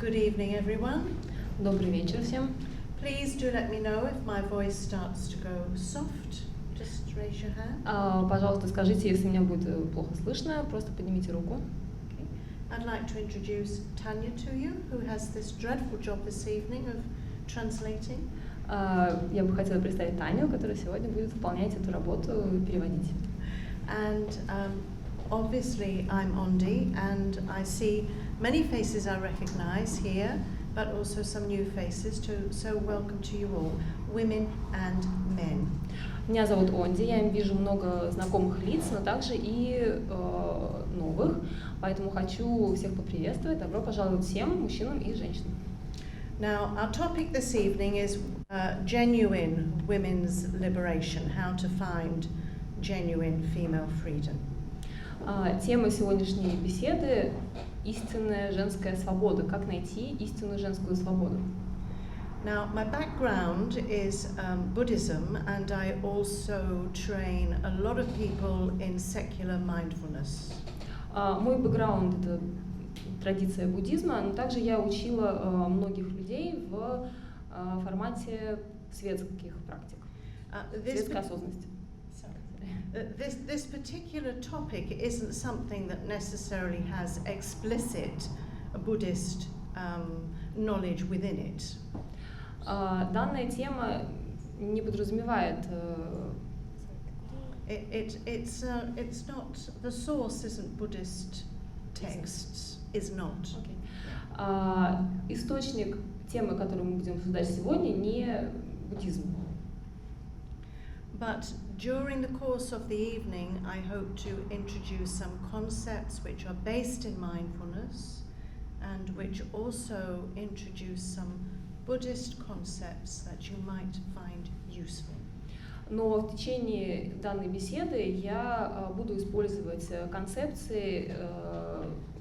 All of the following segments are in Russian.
Good evening, everyone. Добрый вечер всем. Please do let me know if my voice starts to go soft. Just raise your hand. Пожалуйста, скажите, если меня будет плохо слышно, просто поднимите руку. Okay. I'd like to introduce Tanya to you, who has this dreadful job this evening of translating. Я бы хотела представить Таню, которая сегодня будет выполнять эту работу, переводить. And obviously I'm Onди, and I see many faces I recognize here, but also some new faces too. So welcome to you all, women and men. Меня зовут Онди, я вижу много знакомых лиц, но также и новых, поэтому хочу всех поприветствовать. Добро пожаловать всем мужчинам и женщинам. Now, our topic this evening is genuine women's liberation, how to find genuine female freedom. Тема сегодняшней беседы – истинная женская свобода. Как найти истинную женскую свободу? Now, my background is Buddhism, and I also train a lot of people in secular mindfulness. Мой бэкграунд – это традиция буддизма, но также я учила многих людей в формате светских практик, светской осознанности. This particular topic isn't something that necessarily has explicit Buddhist knowledge within it. Данная тема не подразумевает. It's not, the source isn't Buddhist texts, is not. Okay. Источник темы, которую мы будем обсуждать сегодня, не буддизм. But during the course of the evening, I hope to introduce some concepts which are based in mindfulness and which also introduce some Buddhist concepts that you might find useful. Но в течение данной беседы я буду использовать концепции,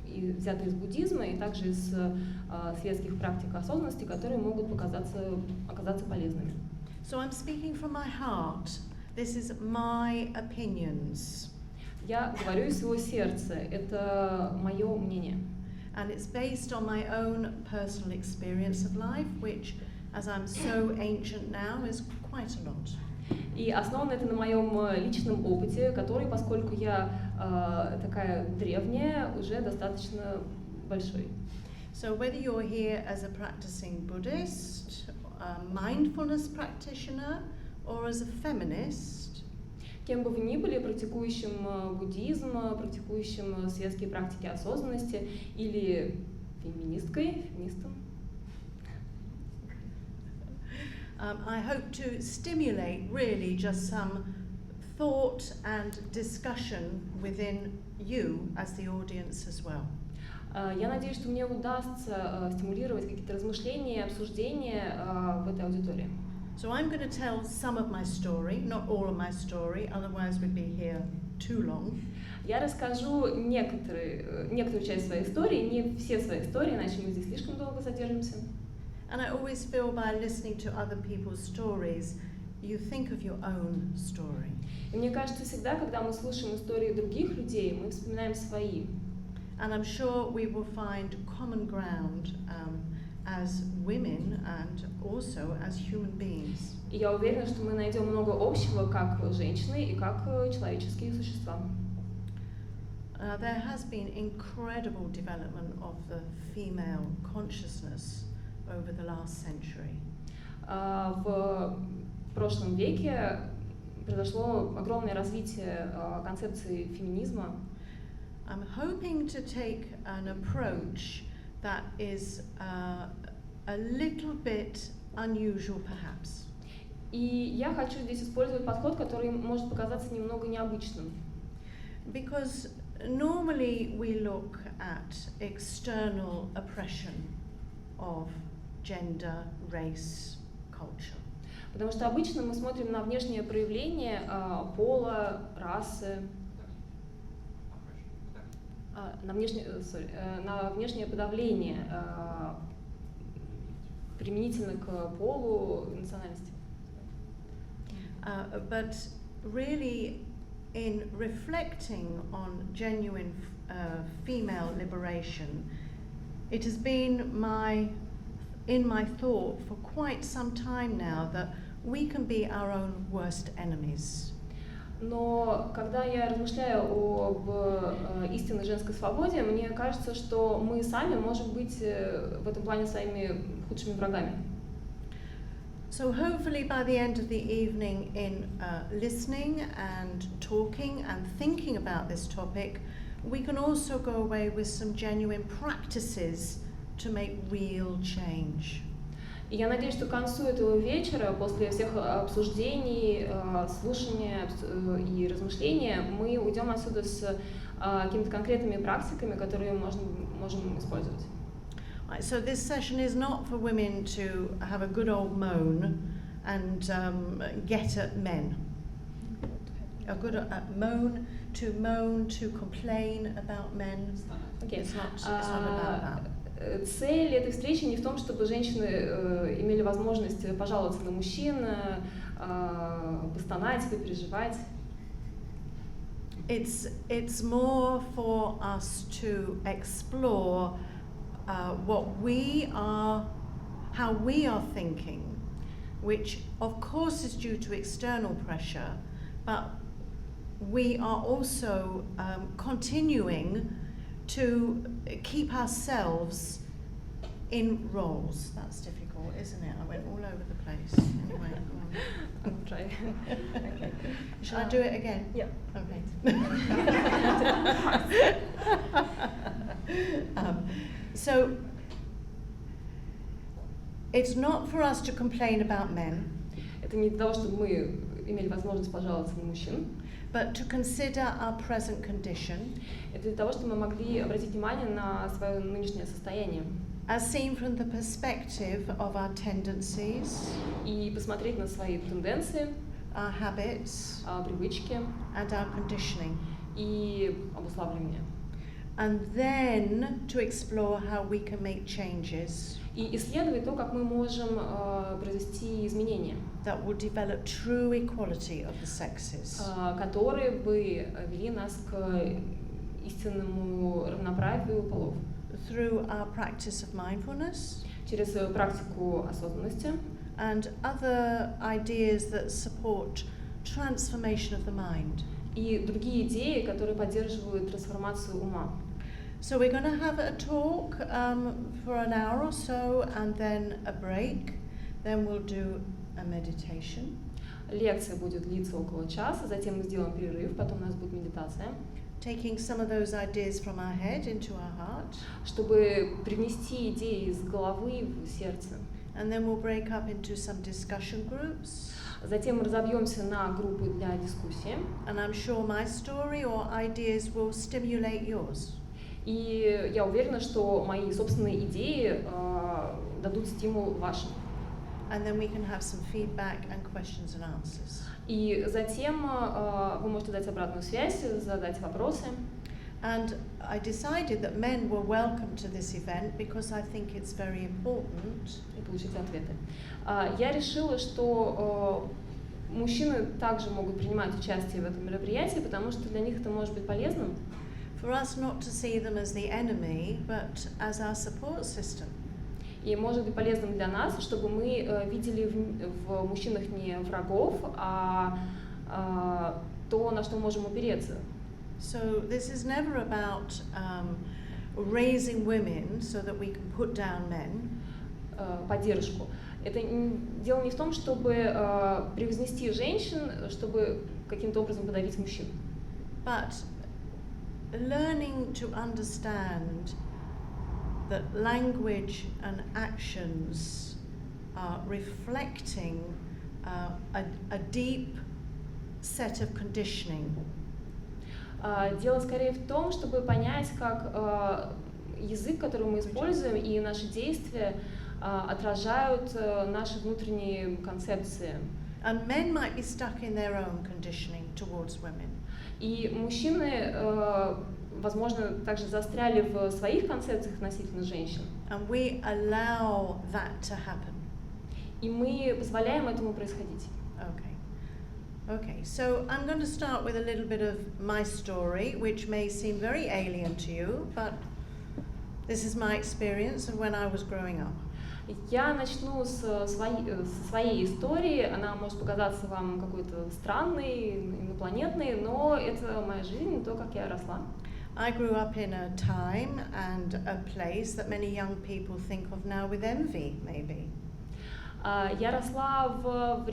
взятые из буддизма и также из светских практик осознанности, которые могут оказаться полезными. So I'm speaking from my heart. This is my opinions. Я говорю из своего сердца. Это мое мнение. And it's based on my own personal experience of life, which, as I'm so ancient now, is quite a lot. И основано это на моем личном опыте, который, поскольку я такая древняя, уже достаточно большой. So whether you're here as a practicing Buddhist, a mindfulness practitioner, or as a feminist, кем бы вы ни были, практикующим буддизм, практикующим светские практики осознанности или феминистом, I hope to stimulate really just some thought and discussion within you as the audience as well. Я надеюсь, что мне удастся стимулировать какие-то размышления, обсуждения в этой аудитории. So I'm going to tell some of my story, not all of my story, otherwise we'd be here too long. Я расскажу некоторую часть своей истории, не все свои истории, иначе мы здесь слишком долго задержимся. And I always feel by listening to other people's stories, you think of your own story. И мне кажется, всегда, когда мы слушаем истории других людей, мы вспоминаем свои. And I'm sure we will find common ground as women and also as human beings. И я уверена, что мы найдем много общего как женщины и как человеческие существа. There has been incredible development of the female consciousness over the last century. В прошлом веке произошло огромное развитие концепции феминизма. I'm hoping to take an approach that is a little bit unusual, perhaps. И я хочу здесь использовать подход, который может показаться немного необычным. Because normally we look at external oppression of gender, race, culture. Потому что обычно мы смотрим на внешнее проявление пола, расы, на внешнее подавление применительно к полу и национальности. But really, in reflecting on genuine female liberation, It has been in my thought for quite some time now that we can be our own worst enemies. Но когда я размышляю об истинной женской свободе, мне кажется, что мы сами можем быть в этом плане своими худшими врагами. So hopefully by the end of the evening in listening and talking and thinking about this topic, we can also go away with some genuine practices to make real change. И я надеюсь, что к концу этого вечера, после всех обсуждений, слушания и размышления, мы уйдем отсюда с какими-то конкретными практиками, которые можем использовать. Right, so this session is not for women to have a good old moan and get at men. A good moan, to complain about men. Okay. It's not about that. Цель этой встречи не в том, чтобы женщины имели возможность пожаловаться на мужчин, постонать, попереживать. It's more for us to explore what we are, how we are thinking, which of course is due to external pressure, but we are also continuing to keep ourselves in roles. That's difficult, isn't it? I went all over the place. Anyway, I'll try. Okay. Shall I do it again? Yeah. Okay. So it's not for us to complain about men. Это не для того, чтобы мы имели возможность пожаловаться на мужчин. But to consider our present condition. Это для того, чтобы мы могли обратить внимание на свое нынешнее состояние. As seen from the perspective of our tendencies. И посмотреть на свои тенденции, our habits, привычки, and our conditioning. И обуславливание. And then to explore how we can make changes. И исследовать то, как мы можем произвести изменения. That will develop true equality of the sexes. Которые бы вели нас к истинному равноправию полов. Through our practice of mindfulness. Через практику осознанности. And other ideas that support transformation of the mind. И другие идеи, которые поддерживают трансформацию ума. So we're going to have a talk for an hour or so, and then a break. Then we'll do a meditation. Лекция будет длиться около часа, затем мы сделаем перерыв, потом у нас будет медитация. Taking some of those ideas from our head into our heart. Чтобы привнести идеи из головы в сердце. And then we'll break up into some discussion groups. Затем мы разобьемся на группы для дискуссии. And I'm sure my story or ideas will stimulate yours. И я уверена, что мои собственные идеи дадут стимул вашим. And then we can have some feedback and questions and answers. И затем вы можете дать обратную связь, задать вопросы. And I decided that men were welcome to this event because I think it's very important. И получить ответы. Я решила, что мужчины также могут принимать участие в этом мероприятии, потому что для них это может быть полезным. For us not to see them as the enemy, but as our support system. И может быть полезным для нас, чтобы мы видели в мужчинах не врагов, а то, на что мы можем опереться. So this is never about raising women so that we can put down men. Поддержку. Это дело не в том, чтобы превознести женщин, чтобы каким-то образом подавить мужчин. But learning to understand that language and actions are reflecting a deep set of conditioning. Дело скорее в том, чтобы понять, как язык, который мы используем, и наши действия отражают наши внутренние концепции. And men might be stuck in their own conditioning towards women. И мужчины, возможно, также застряли в своих концепциях относительно женщин. And we allow that to happen. И мы позволяем этому происходить. Okay, so I'm going to start with a little bit of my story, which may seem very alien to you, but This is my experience of when I was growing up. Я начну со своей истории. Она может показаться вам какой-то странной, инопланетной, но это моя жизнь, то, как я росла. I grew up in a time and a place that many young people think of now with envy, maybe. Я росла в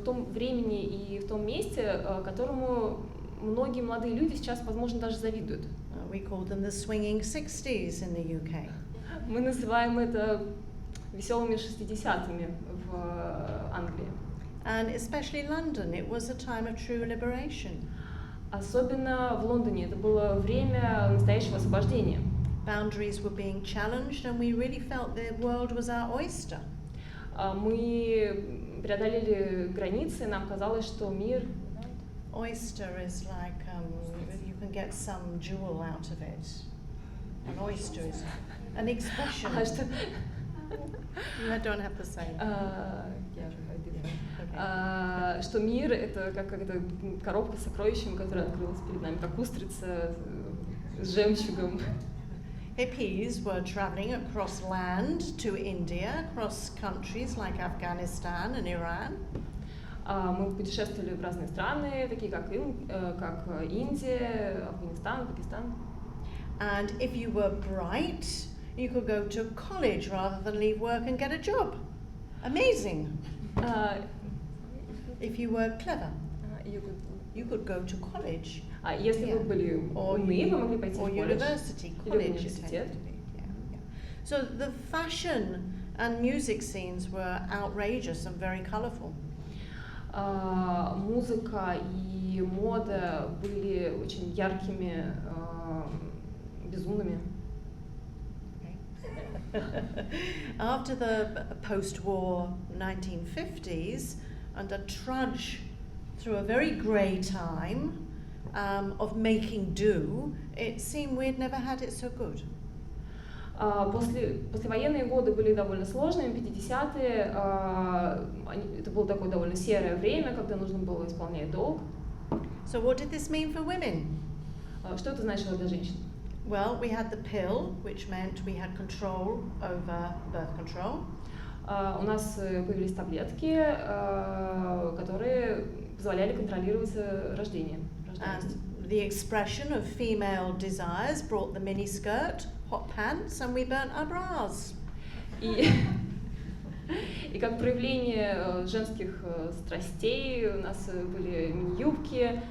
том времени и в том месте, которому многие молодые люди сейчас, возможно, даже завидуют. We called them the swinging 60s in the UK. Мы называем это веселыми 60-ми в Англии. And especially London, it was a time of true liberation. Особенно в Лондоне это было время настоящего освобождения. Boundaries were being challenged, and we really felt the world was our oyster. Мы преодолели границы, нам казалось, что мир... Oyster is like you can get some jewel out of it. An oyster is an expression. I don't have the same. Что мир — это как коробка с сокровищами, которая открылась перед нами, как устрица с жемчугом. Hippies were traveling across land to India, across countries like Afghanistan and Iran. Мы путешествовали в разные страны, такие как Индия, Афганистан, Пакистан. And if you were bright, you could go to college rather than leave work and get a job. Amazing. If you were clever, you could go to college. Если вы были умны, вы могли пойти в колледж или в университет. So the fashion and music scenes were outrageous and very colourful. Музыка и мода были очень яркими, безумными. After the post-war 1950s, and a trudge through a very grey time of making do, it seemed we'd never had it so good. Послевоенные годы были довольно сложными, 50-е, это было такое довольно серое время, когда нужно было исполнять долг. So what did this mean for women? Что это значило для женщин? Well, we had the pill, which meant we had control over birth control. У нас появились таблетки, которые позволяли контролировать рождение. And the expression of female desires brought the miniskirt, hot pants, and we burnt our bras. И как проявление женских страстей у нас были мини-юбки,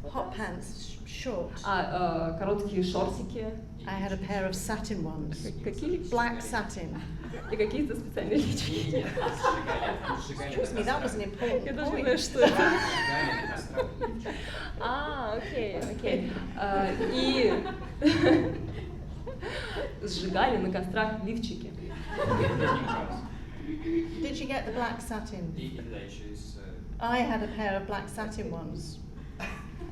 hot pants, short. Короткие шортики. I had a pair of satin ones. Какие? Black satin. И какие-то специальные лички. Excuse me, that was an important point. Я даже не знаю, что это. Окей. И сжигали на кострах лифчики. Did you get the black satin? I had a pair of black satin ones.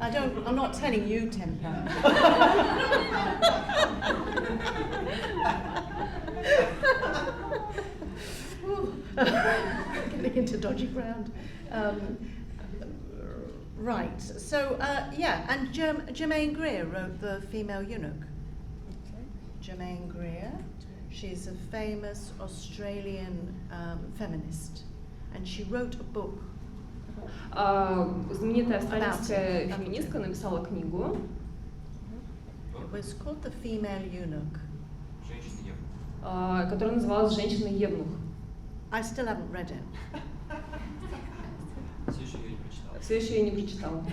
I'm not telling you, Tempa. Getting into dodgy ground. Right, so and Germaine Greer wrote The Female Eunuch. Germaine Greer, she's a famous Australian feminist, and she wrote a book. Знаменитая австралийская феминистка написала книгу. It was called The Female Eunuch. Которая называлась «Женщина-евнух». I still haven't read it. Все еще ее не прочитала.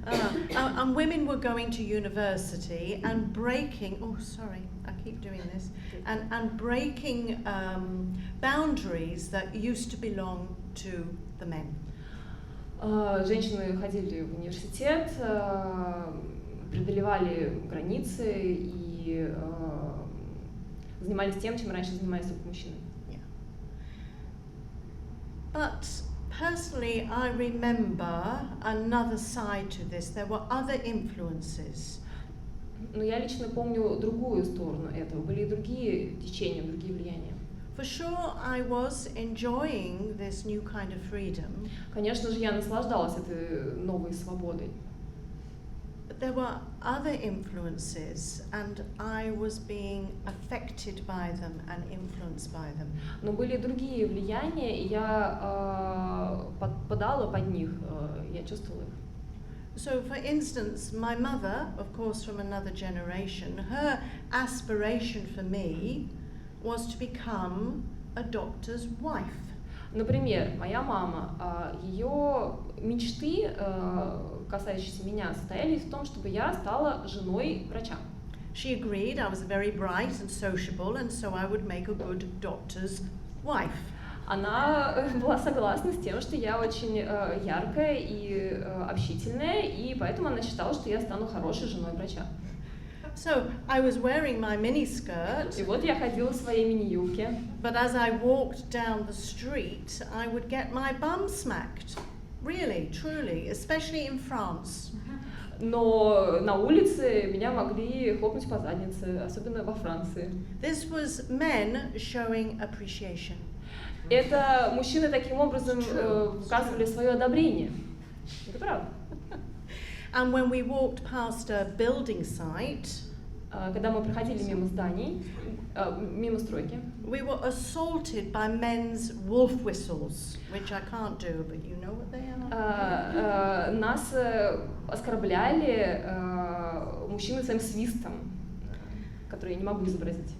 And women were going to university and breaking. Oh, sorry, I keep doing this. And breaking boundaries that used to belong to the men. Женщины ходили в университет, преодолевали границы и занимались тем, чем раньше занимались только мужчины. But personally, I remember another side to this. There were other influences. Но я лично помню другую сторону этого. Были и другие течения, другие влияния. For sure, I was enjoying this new kind of freedom. Конечно же, я наслаждалась этой новой свободой. But there were other influences, and I was being affected by them and influenced by them. Но были другие влияния, и я подпадала под них, я чувствовала их. So, for instance, my mother, of course from another generation, her aspiration for me was to become a doctor's wife. Например, моя мама, ее мечты, касающиеся меня, состоялись в том, чтобы я стала женой врача. She agreed I was very bright and sociable, and so I would make a good doctor's wife. Она была согласна с тем, что я очень яркая и общительная, и поэтому она считала, что я стану хорошей женой врача. So I was wearing my miniskirt. И вот я ходила в своей мини-юбке. But as I walked down the street, I would get my bum smacked. Really, truly, especially in France. Но на улице меня могли хлопнуть по заднице, особенно во Франции. This was men showing appreciation. Это мужчины таким образом высказывали свое одобрение. Это правда. And when we walked past a building site, когда мы проходили мимо зданий, мимо стройки, we were assaulted by men's wolf whistles, which I can't do, but you know what they are. Нас оскорбляли мужчины своим свистом, который я не могу изобразить.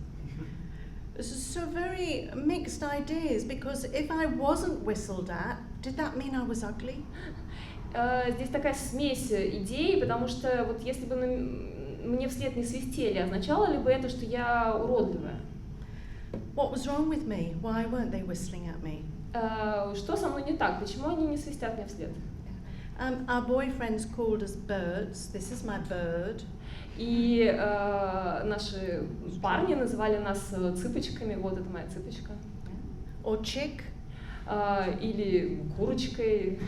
So very mixed ideas, because if I wasn't whistled at, did that mean I was ugly? Здесь такая смесь идей, потому что вот если бы мне вслед не свистели, означало ли бы это, что я уродливая? What was wrong with me? Why weren't they whistling at me? Что со мной не так? Почему они не свистят мне вслед? Our boyfriends called us birds. This is my bird. И наши парни называли нас цыпочками. Вот это моя цыпочка. Or chick. Или курочкой.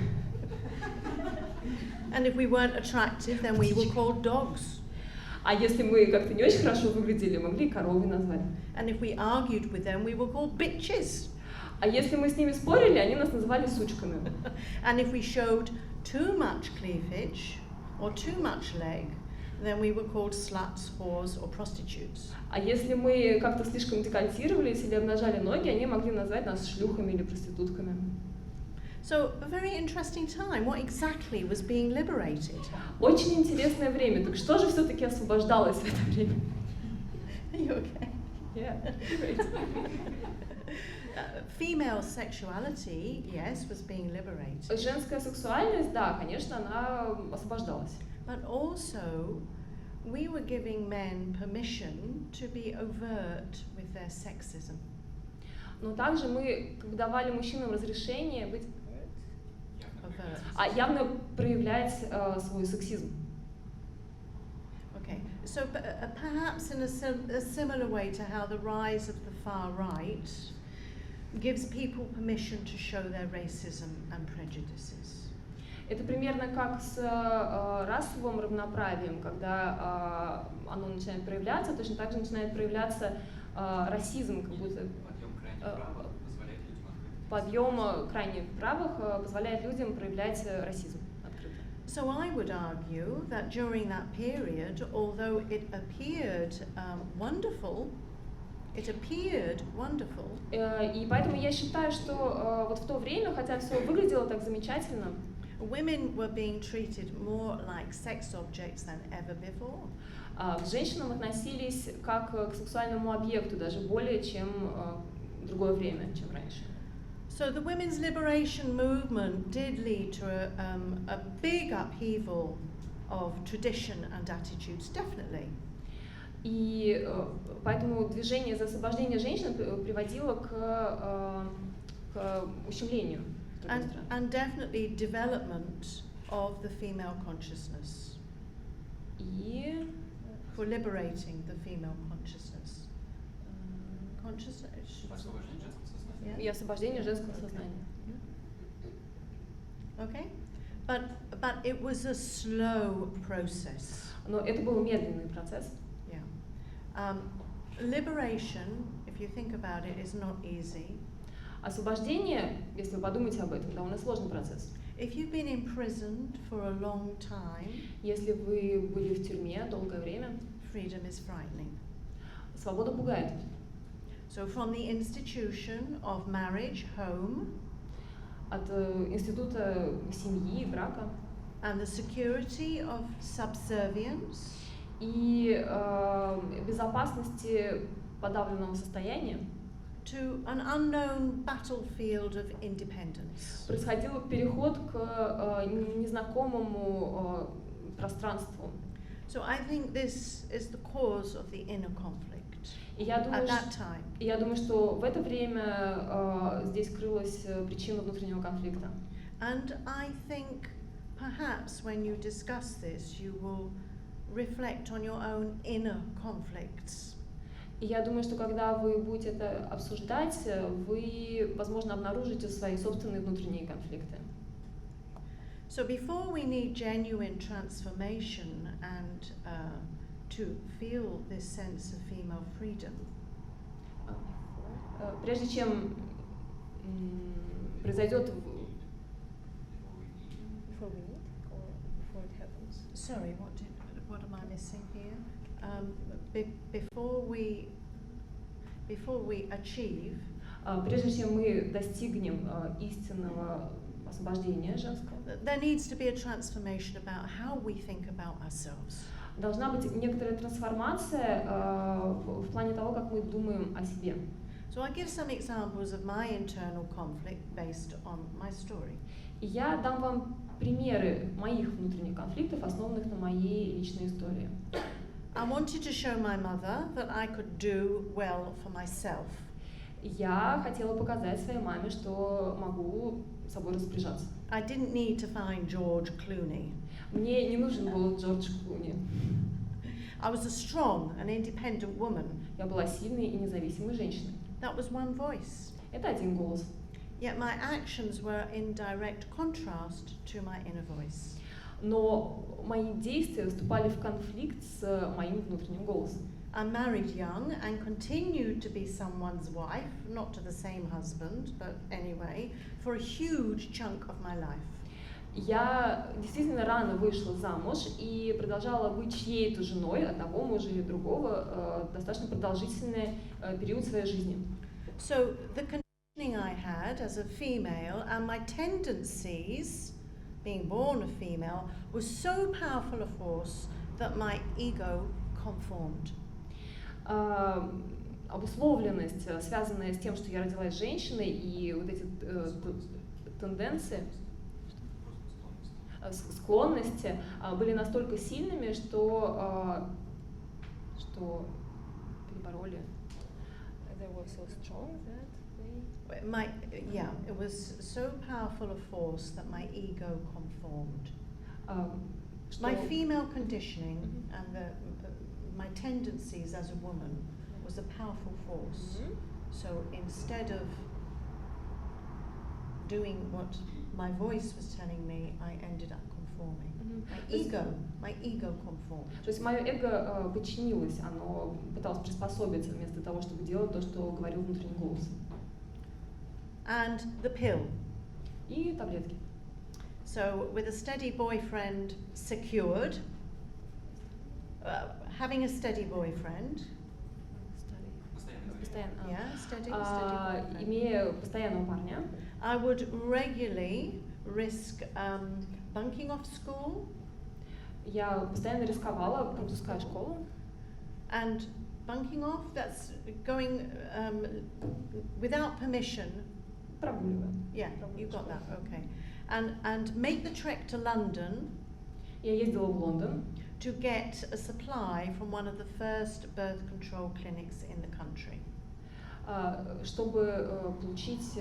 And if we weren't attractive, then we were called dogs. А если мы как-то не очень хорошо выглядели, могли и коровой назвать. And if we argued with them, we were called bitches. А если мы с ними спорили, они нас называли сучками. And if we showed too much cleavage or too much leg, then we were called sluts, whores or prostitutes. А если мы как-то слишком декольтировались или обнажали ноги, они могли назвать нас шлюхами или проститутками. So, a very interesting time. What exactly was being liberated? Очень интересное время. Так что же все-таки освобождалось в это время? Are you okay? Yeah, great. Female sexuality, yes, was being liberated. Женская сексуальность, да, конечно, она освобождалась. But also, we were giving men permission to be overt with their sexism. Но также мы давали мужчинам разрешение быть явно проявлять свой сексизм. Okay, so perhaps in a similar way to how the rise of the far right gives people permission to show their racism and prejudices. Это примерно как с расовым равноправием, когда оно начинает проявляться, точно так же начинает проявляться расизм, как будто подъем крайне правых позволяет людям проявлять расизм открыто. So I would argue that during that period, although it appeared wonderful, И поэтому я считаю, что вот в то время, хотя все выглядело так замечательно, women were being treated more like sex objects than ever before. К женщинам относились как к сексуальному объекту, даже более чем в другое время, чем раньше. So the women's liberation movement did lead to a big upheaval of tradition and attitudes, definitely. И поэтому движение за освобождение женщин приводило к ущемлению. And definitely development of the female consciousness. И for liberating the female consciousness. И освобождение женского сознания. Okay, but it was a slow process. Но это был медленный процесс. Yeah. Liberation, if you think about it, is not easy. Освобождение, если вы подумаете об этом, довольно сложный процесс. If you've been imprisoned for a long time, Если вы были в тюрьме долгое время, freedom is frightening. свобода пугает. So from the institution of marriage, home, От института семьи, брака and the security of subservience, и безопасности подавленного состояния to an unknown battlefield of independence. происходил переход к незнакомому пространству. So I think this is the cause of the inner conflict И я думаю, at that time. я думаю, что в это время здесь крылась причина внутреннего конфликта. And I think perhaps when you discuss this, you will reflect on your own inner conflicts. И я думаю, что когда вы будете это обсуждать, вы, возможно, обнаружите свои собственные внутренние конфликты. So before we need genuine transformation and to feel this sense of female freedom, Прежде чем произойдет sorry, what am I missing here? Before we achieve, прежде чем мы достигнем истинного освобождения женского, there needs to be a transformation about how we think about ourselves. должна быть некоторая трансформация в плане того, как мы думаем о себе. So I give some examples of my internal conflict based on my story. И я дам вам примеры моих внутренних конфликтов, основанных на моей личной истории. I wanted to show my mother that I could do well for myself. Я хотела показать своей маме, что могу собой распоряжаться. I didn't need to find George Clooney. Мне не нужен был Джордж Клуни. I was a strong and independent woman. Я была сильной и независимой женщиной. That was one voice. Это один голос. Yet my actions were in direct contrast to my inner voice. Но мои действия вступали в конфликт с моим внутренним голосом. I married young and continued to be someone's wife, not to the same husband, but anyway, for a huge chunk of my life. Я действительно рано вышла замуж и продолжала быть чьей-то женой, одного мужа или другого, достаточно продолжительный период своей жизни. So the conditioning I had as a female and my tendencies, being born a female, was so powerful a force that my ego conformed. Обусловленность, связанная с тем, что я родилась женщиной, и вот эти тенденции, склонности были настолько сильными, что перебороли. They were so strong that it was so powerful a force that my ego conformed. My female conditioning and my tendencies as a woman was a powerful force. So instead of doing what my voice was telling me, I ended up conforming. My ego conformed. То есть мое эго подчинилось, оно пыталось приспособиться вместо того, чтобы делать то, что говорил внутренний голос. And the pill. И таблетки. So with a steady boyfriend secured, having a steady boyfriend. Имея постоянного парня, I would regularly risk bunking off school. Я постоянно рисковала, пропуская школу. And bunking off, that's going without permission. Прогуливая. Yeah, you got that, okay. And make the trek to London. Я ездила в Лондон. To get a supply from one of the first birth control clinics in the country. Чтобы получить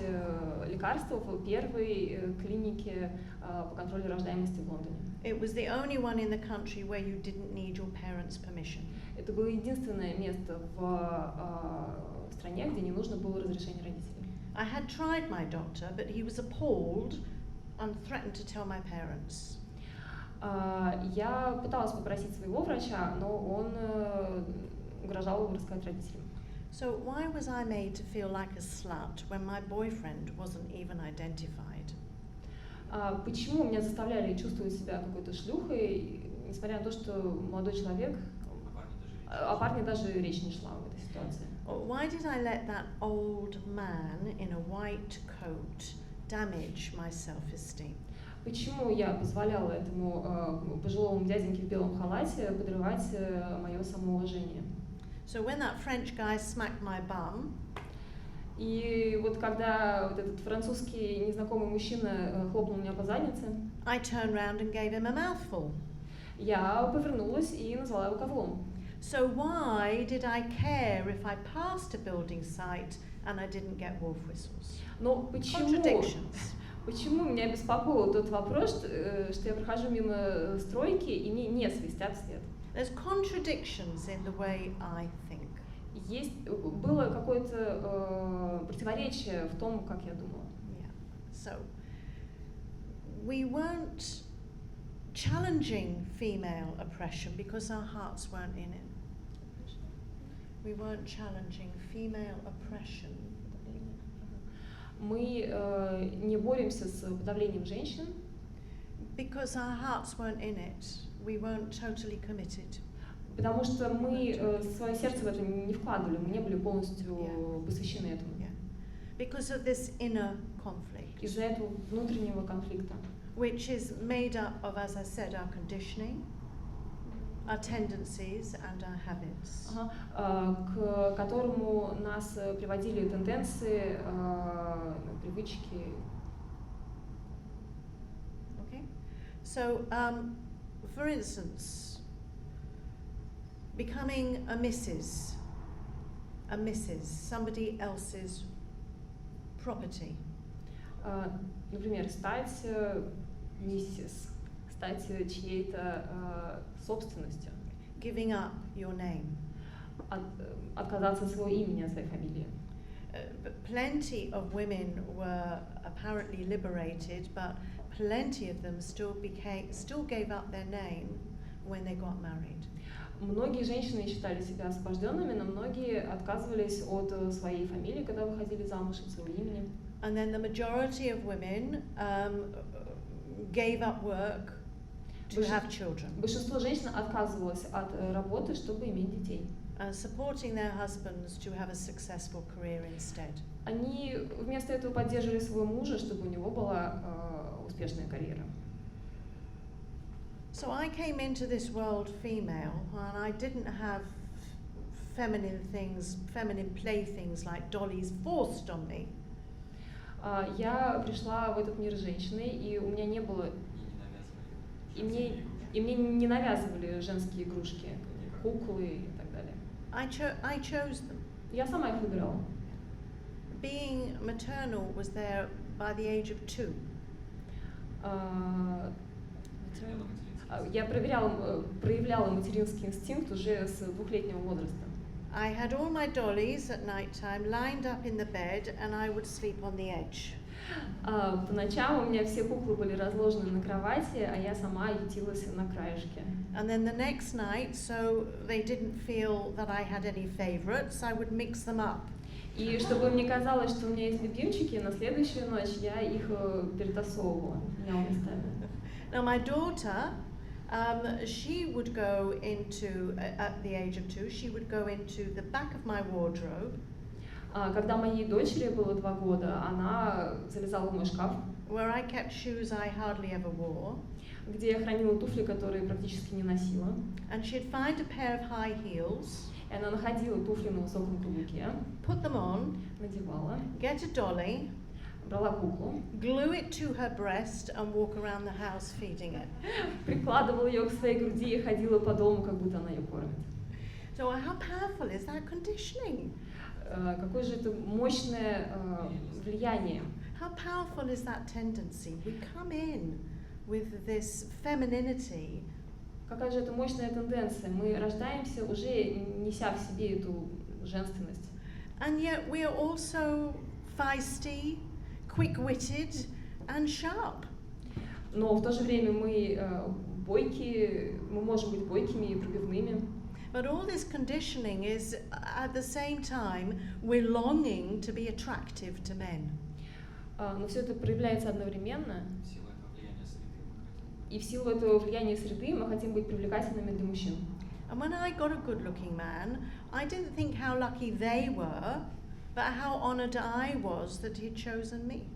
лекарства в первой клинике по контролю рождаемости в Лондоне. It was the only one in the country where you didn't need your parents' permission. Это было единственное место в стране, где не нужно было разрешения родителей. I had tried my doctor, but he was appalled and threatened to tell my parents. Я пыталась попросить своего врача, но он угрожал рассказать родителям. So why was I made to feel like a slut when my boyfriend wasn't even identified? Почему меня заставляли чувствовать себя какой-то шлюхой, несмотря на то, что молодой человек, о парне даже речь не шла в этой ситуации? Why did I let that old man in a white coat damage my self-esteem? Почему я позволяла этому пожилому дяденьке в белом халате подрывать мое самоуважение? So when that French guy smacked my bum, и вот когда вот этот французский незнакомый мужчина хлопнул меня по заднице, I turned round and gave him a mouthful. Я повернулась и назвала его козлом. So why did I care if I passed a building site and I didn't get wolf whistles? Но почему меня беспокоил тот вопрос, что я прохожу мимо стройки и мне не свистят вслед? There's contradictions in the way I think. Было какое-то противоречие в том, как я думала. Yeah. So we weren't challenging female oppression because our hearts weren't in it. We weren't challenging female oppression. Мы не боремся с подавлением женщин. Because our hearts weren't in it, we weren't totally committed. Потому что мы свое сердце в это не вкладывали, мы не были полностью посвящены этому. Because of this inner conflict. Из-за этого внутреннего конфликта. Which is made up of, as I said, our conditioning, our tendencies and our habits. К которому нас приводили тенденции, привычки. Okay. So, for instance, becoming a Mrs., somebody else's property. Например, стать миссис, стать чьей-то собственностью. Giving up your name. Отказаться от своего имени, от своей фамилии. But plenty of women were apparently liberated, but plenty of them still gave up their name when they got married. Многие женщины считали себя освобожденными, но многие отказывались от своей фамилии, когда выходили замуж, от своего имени. And then the majority of women gave up work to have children. Большинство женщин отказывалось от работы, чтобы иметь детей. Supporting their husbands to have a successful career instead. Они вместо этого поддерживали своего мужа, чтобы у него была успешная карьера. So I came into this world female, and I didn't have feminine playthings like dollies forced on me. Я пришла в этот мир женщиной, и у меня не было, и мне не навязывали женские игрушки, куклы и так далее. I chose them. Я сама их выбирала. Being maternal was there by the age of 2. Я проявляла материнский инстинкт уже с 2-летнего возраста. I had all my dollies at night time lined up in the bed, and I would sleep on the edge. По ночам у меня все куклы были разложены на кровати, а я сама ютилась на краешке. And then the next night, so they didn't feel that I had any favorites, I would mix them up. И чтобы мне казалось, что у меня есть любимчики, на следующую ночь я их перетасовывала, меняла местами. Now my daughter, she would go into, at the age of 2, she would go into the back of my wardrobe. Когда моей дочери было 2 года, она залезала в мой шкаф, where I kept shoes I hardly ever wore. Где я хранила туфли, которые практически не носила. And she'd find a pair of high heels. И она находила туфли на высоком каблуке. Put them on. Надевала. Get a dolly. Брала куклу. Glue it to her breast and walk around the house feeding it. Прикладывала ее к своей груди и ходила по дому, как будто она ее кормит. So how powerful is that conditioning? Какое же это мощное влияние. How powerful is that tendency? We come in with this femininity. Какая же это мощная тенденция. Мы рождаемся уже неся в себе эту женственность. And yet we are also feisty, quick-witted and sharp. Но в то же время мы бойкие, мы можем быть бойкими и пробивными. But all this conditioning is, at the same time, we're longing to be attractive to men. Но все это проявляется одновременно. И в силу этого влияния среды мы хотим быть привлекательными для мужчин. And when I got a good-looking man, I didn't think how lucky they were, but how honored I was that he'd chosen me.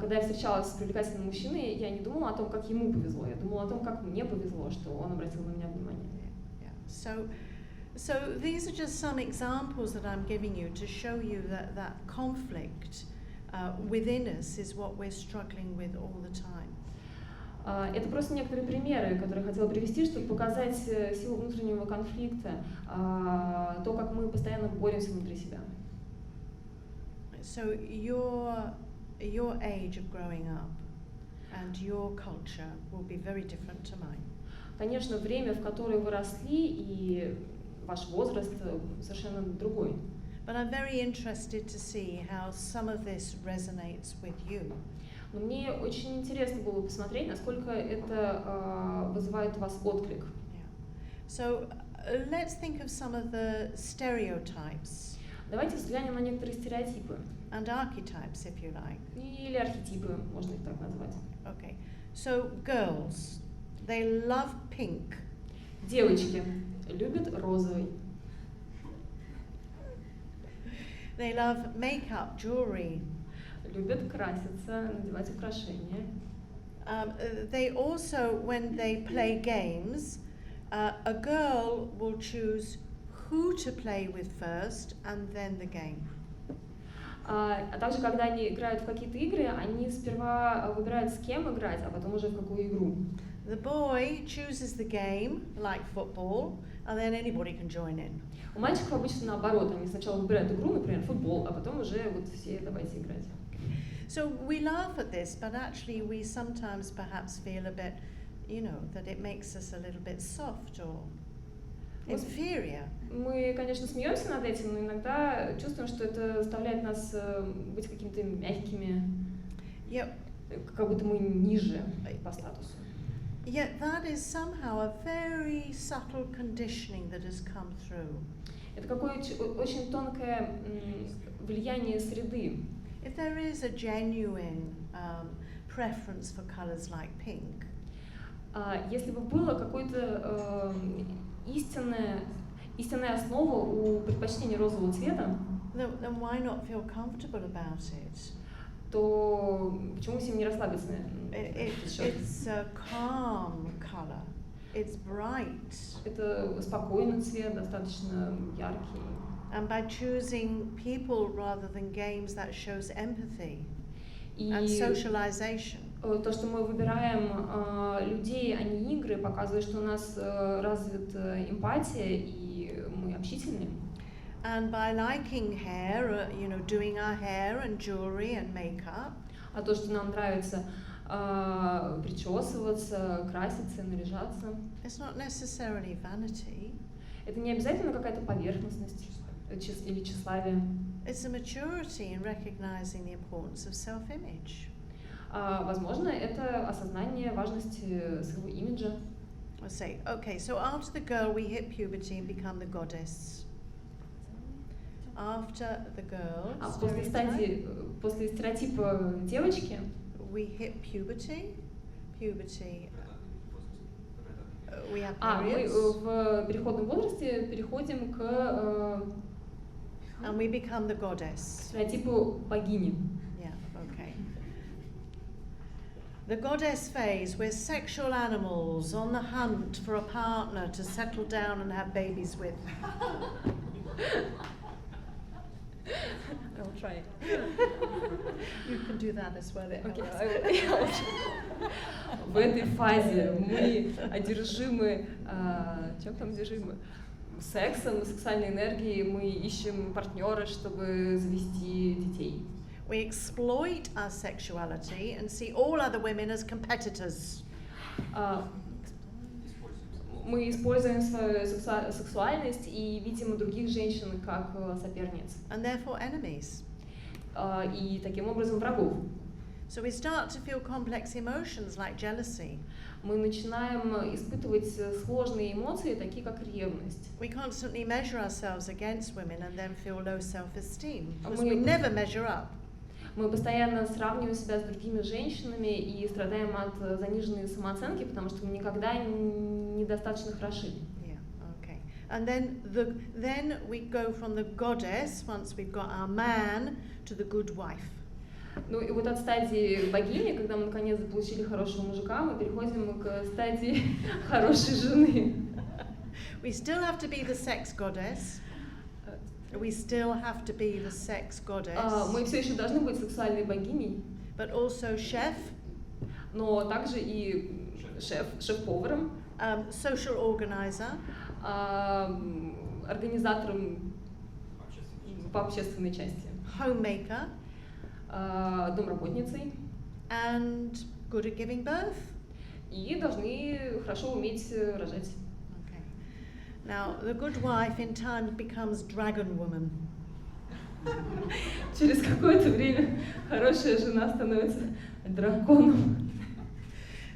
Когда я встречалась с привлекательным мужчиной, я не думала о том, как ему повезло, я думала о том, как мне повезло, что он обратил на меня внимание. Yeah. So these are just some examples that I'm giving you to show you that conflict within us is what we're struggling with all the time. Это просто некоторые примеры, которые я хотела привести, чтобы показать силу внутреннего конфликта, то, как мы постоянно боремся внутри себя. So your age of growing up and your culture will be very different to mine. Конечно, время, в которое вы росли, и ваш возраст совершенно другой. But I'm very interested to see how some of this resonates with you. Но мне очень интересно было посмотреть, насколько это вызывает у вас отклик. So let's think of some of the stereotypes. Давайте взглянем на некоторые стереотипы. And archetypes, if you like. Или архетипы, можно их так назвать. Okay. So girls, they love pink. Девочки любят розовый. They love makeup, jewelry. Любят краситься, надевать украшения. They also, when they play games, a girl will choose who to play with first and then the game. А также, когда они играют в какие-то игры, они сперва выбирают, с кем играть, а потом уже в какую игру. The boy chooses the game, like football, and then anybody can join in. У мальчиков обычно наоборот, они сначала выбирают игру, например, футбол, а потом уже вот все давайте играть. So we laugh at this, but actually we sometimes perhaps feel a bit, that it makes us a little bit soft or inferior. Мы, конечно, смеемся над этим, но иногда чувствуем, что это заставляет нас быть какими-то мягкими, как будто мы ниже по статусу. Yet that is somehow a very subtle conditioning that has come through. Это какое-то очень тонкое влияние среды. If there is a genuine preference for colors like pink, если бы было какое-то истинная основа у предпочтения розового цвета, then why not feel comfortable about it? То почему всем не расслабиться? It's a calm color. It's bright. Это спокойный цвет, достаточно яркий. And by choosing people rather than games, that shows empathy and socialization. То, что мы выбираем людей, а не игры, показывает, что у нас развита эмпатия и мы общительны. And by liking hair, doing our hair and jewelry and makeup. А то, что нам нравится причесываться, краситься, наряжаться. It's not necessarily vanity. Это не обязательно какая-то поверхностность или тщеславие. It's a maturity in recognizing the importance of self-image. Возможно, это осознание важности своего имиджа. I'll say, okay, so after the girl we hit puberty and become the goddess. After the girl, после стереотипа девочки, we hit puberty, we have periods. Мы в переходном возрасте переходим к and we become the goddess. Стереотипу богини. Yeah, okay. The goddess phase, we're sexual animals on the hunt for a partner to settle down and have babies with. I'll try. You can do that as well. Okay. В этой фазе мы одержимы, чем там одержимы? Сексом, сексуальной энергией, мы ищем партнера, чтобы завести детей. We exploit our sexuality and see all other women as competitors. Мы используем свою сексуальность и видим других женщин как соперниц. And therefore enemies. И таким образом врагов. So we start to feel complex emotions like jealousy. Мы начинаем испытывать сложные эмоции, такие как ревность. We constantly measure ourselves against women and then feel low self-esteem because we never measure up. Мы постоянно сравниваем себя с другими женщинами и страдаем от заниженной самооценки, потому что мы никогда недостаточно хороши. And then we go from the goddess, once we've got our man, to the good wife. Ну и вот от стадии богини, когда мы наконец получили хорошего мужика, мы переходим к стадии хорошей жены. We still have to be the sex goddess. We still have to be the sex goddess. Мы все еще должны быть сексуальной богиней. But also chef. Но также и шеф-поваром. Social organizer. Организатором по общественной части. Homemaker. Домработницей. And good at giving birth. И должны хорошо уметь рожать. Okay. Now, the good wife in time becomes dragon woman. Через какое-то время хорошая жена становится драконом.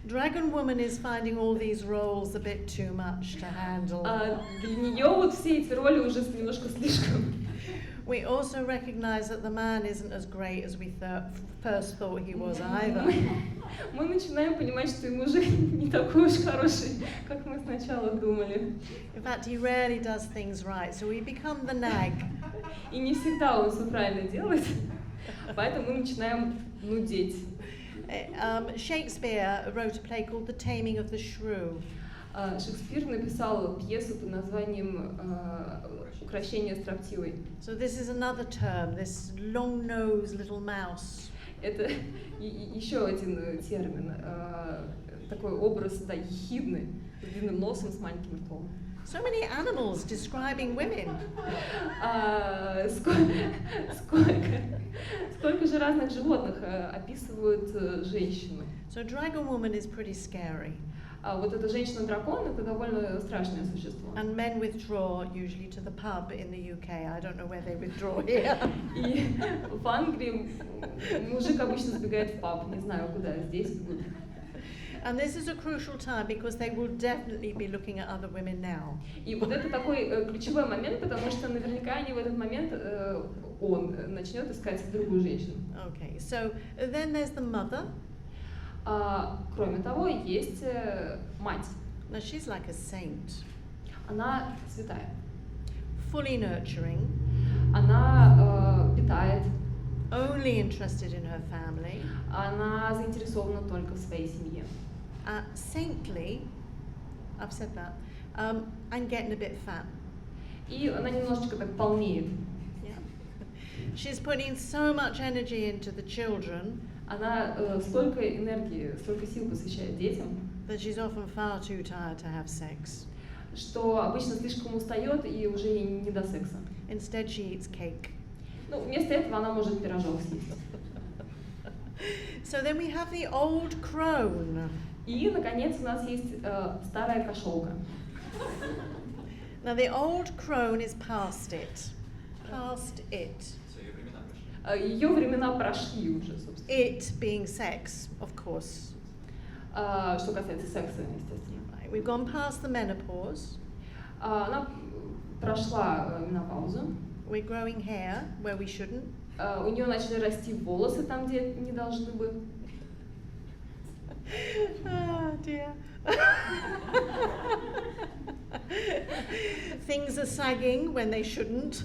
Dragon woman is finding all these roles a bit too much to handle. Для нее вот все эти роли уже немножко слишком. We also recognize that the man isn't as great as we first thought he was either. Мы начинаем понимать, что ему уже не такой уж хороший, как мы сначала думали. In fact, he rarely does things right, so we become the nag. И не всегда он все правильно делает, поэтому мы начинаем нудеть. Shakespeare wrote a play called The Taming of the Shrew. Шекспир написал пьесу под названием «Укрощение строптивой». So this is another term, this long-nosed little mouse. Это еще один термин, такой образ, да, ехидный, с длинным носом, с маленьким ртом. So many animals describing women. Сколько же разных животных описывают женщину. So dragon woman is pretty scary. Вот эта женщина-дракон — это довольно страшное существо. And men withdraw usually to the pub in the UK. I don't know where they withdraw here. И в Англии мужик обычно сбегает в паб, не знаю куда, здесь бегут. And this is a crucial time because they will definitely be looking at other women now. И вот это такой ключевой момент, потому что наверняка они в этот момент он начнет искать другую женщину. Okay, so then there's the mother. Кроме того, есть мать. Now she's like a saint. Она святая. Fully nurturing. Она питает. Only interested in her family. Она заинтересована только в своей семье. Saintly, I've said that, and getting a bit fat. И она немножечко так полнеет. Yeah. She's putting so much energy into the children. Она столько энергии, столько сил посвящает детям. That she's often far too tired to have sex. Что обычно слишком устает и уже ей не до секса. Instead, she eats cake. Ну, вместо этого она может пирожок съесть. So then we have the old crone. И, наконец, у нас есть старая кошелка. Now the old crone is past it. Past it. Ее времена прошли уже, собственно. It being sex, of course. Что касается секса, естественно. Right. We've gone past the menopause. Она прошла менопаузу. We're growing hair where we shouldn't. У нее начали расти волосы там, где не должны бы. Oh dear. Things are sagging when they shouldn't,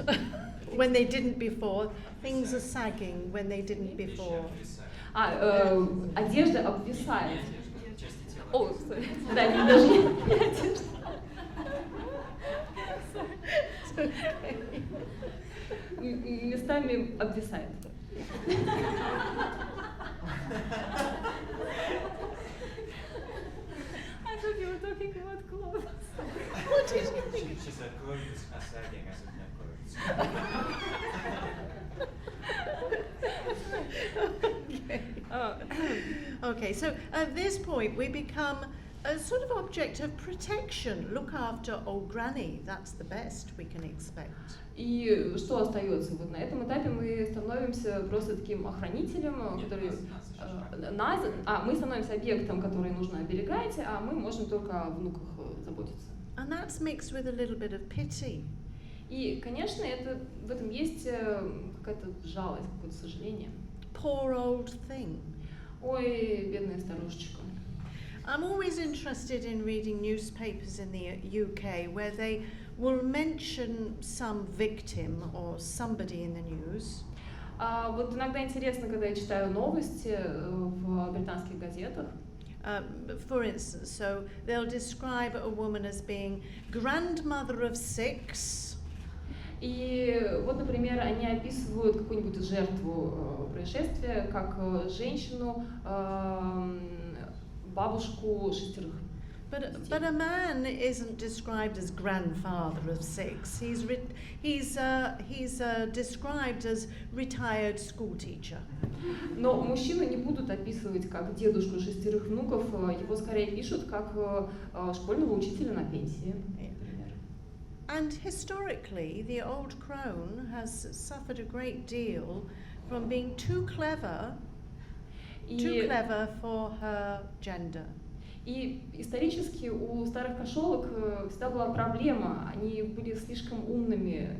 when they didn't before. Things are sagging when they didn't before. Одежда обвисает. О, да, не даже не одежда. Местами обвисает. I thought you were talking about clothes. What did you think? She said clothes are sagging. I said no clothes. Okay, so at this point we become a sort of object of protection. Look after old granny. That's the best we can expect. И что остается? Вот на этом этапе мы становимся просто таким охранителем, который мы становимся объектом, который нужно оберегать, а мы можем только о внуках заботиться. And that's mixed with a little bit of pity. И, конечно, в этом есть какая-то жалость, какое-то сожаление. poor old thing. Ой, бедная старушечка. I'm always interested in reading newspapers in the UK where they will mention some victim or somebody in the news. Вот иногда интересно, когда я читаю новости в британских газетах. For instance, so they'll describe a woman as being grandmother of 6. И вот, например, они описывают какую-нибудь жертву происшествия как женщину, бабушку 6 детей. But a man isn't described as grandfather of 6. He's described as retired school teacher. Но мужчину не будут описывать как дедушку 6 внуков, его скорее пишут как школьного учителя на пенсии, например. And historically, the old crone has suffered a great deal from being too clever for her gender. И исторически у старых кошелок всегда была проблема, они были слишком умными,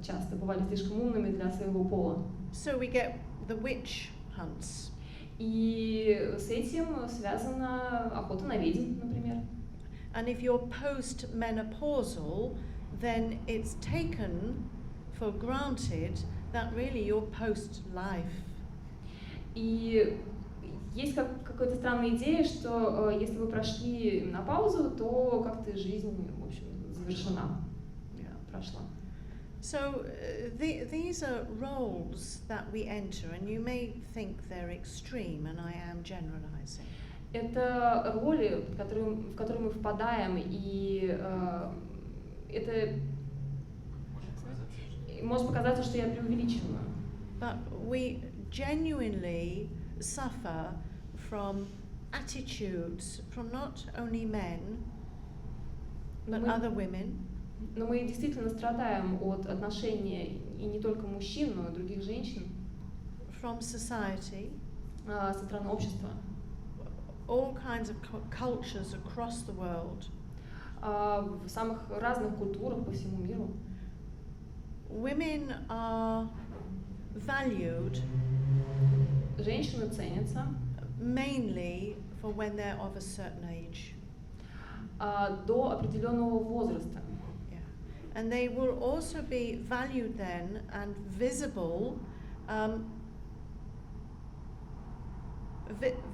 часто бывали слишком умными для своего пола. So we get the witch hunts. И с этим связана охота на ведьм, например. And if you're post-menopausal, then it's taken for granted that really you're post-life. И есть какая-то странная идея, что если вы прошли менопаузу, то как-то жизнь, в общем, завершена, прошла. So these are roles that we enter, and you may think they're extreme, and I am generalizing. Это роли, в которые мы впадаем, и это может показаться, что я преувеличиваю. But we genuinely suffer from attitudes from not only men, but other women. Но мы действительно страдаем от отношения и не только мужчин, но и других женщин. From society. Со стороны общества. All kinds of cultures across the world. В самых разных культурах по всему миру. Women are valued. Женщины ценятся. Mainly for when they're of a certain age. До определенного возраста. And they will also be valued then and visible,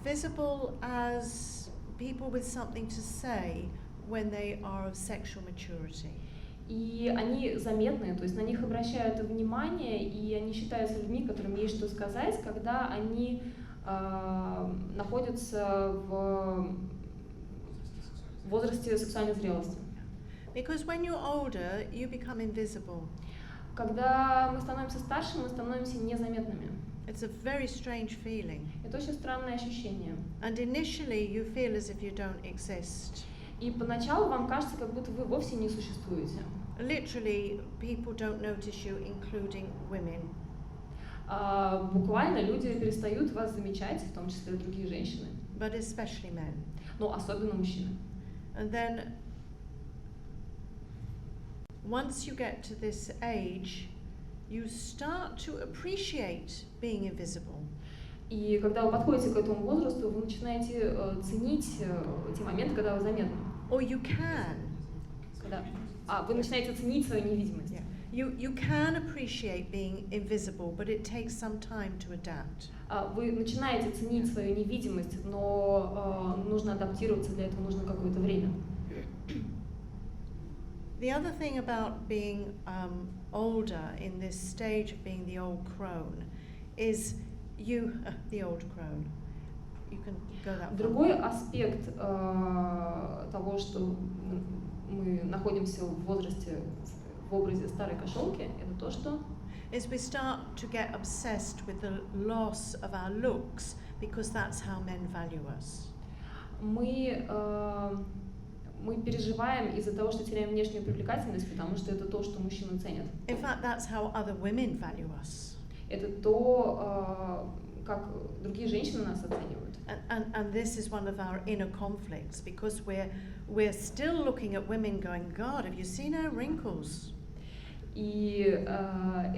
visible as people with something to say when they are of sexual maturity. И они заметны, то есть на них обращают внимание, и они считаются людьми, которым есть что сказать, когда они находятся в возрасте сексуальной зрелости. Because when you're older, you become invisible. Когда мы становимся старше, мы становимся незаметными. It's a very strange feeling. Это очень странное ощущение. And initially you feel as if you don't exist. И поначалу вам кажется, как будто вы вовсе не существуете. Literally, people don't notice you, including women. Буквально люди перестают вас замечать, в том числе и другие женщины. But especially men. Но особенно мужчины. And then once you get to this age, you start to appreciate being invisible. И когда вы подходите к этому возрасту, вы начинаете ценить те моменты, когда вы заметны. Or you can. Вы начинаете ценить свою невидимость. Yeah. You can appreciate being invisible, but it takes some time to adapt. Вы начинаете ценить свою невидимость, но нужно адаптироваться, для этого нужно какое-то время. The other thing about being older in this stage of being the old crone is the old crone. You can go that far. Другой аспект того, что мы находимся в возрасте, в образе старой кошелки, это то, что is we start to get obsessed with the loss of our looks because that's how men value us. Мы переживаем из-за того, что теряем внешнюю привлекательность, потому что это то, что мужчины ценят. In fact, that's how other women value us. Это то, как другие женщины нас оценивают. And this is one of our inner conflicts because we're still looking at women going, God, have you seen her wrinkles? И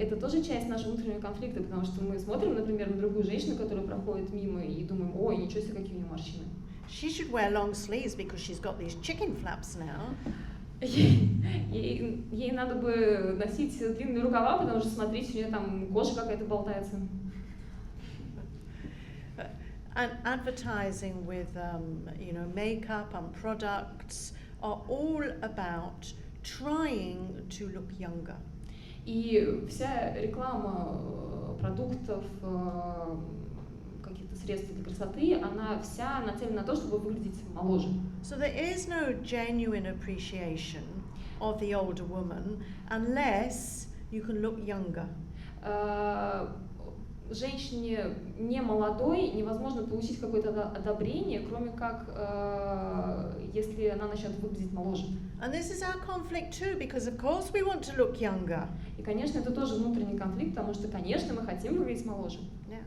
это тоже часть нашего внутреннего конфликта, потому что мы смотрим, например, на другую женщину, которая проходит мимо, и думаем, ой, ничего себе, какие у нее морщины. She should wear long sleeves because she's got these chicken flaps now. Ей надо бы носить длинные рукава, потому что, смотрите, у нее там кожа какая-то болтается. And advertising with, makeup and products are all about trying to look younger. И вся реклама продуктов, каких-то средств для красоты, она вся нацелена на то, чтобы выглядеть моложе. So there is no genuine appreciation of the older woman unless you can look younger. Женщине не молодой невозможно получить какое-то одобрение, кроме как если она начнет выглядеть моложе. And this is our conflict too, because of course we want to look younger. И, конечно, это тоже внутренний конфликт, потому что, конечно, мы хотим выглядеть моложе. Yeah.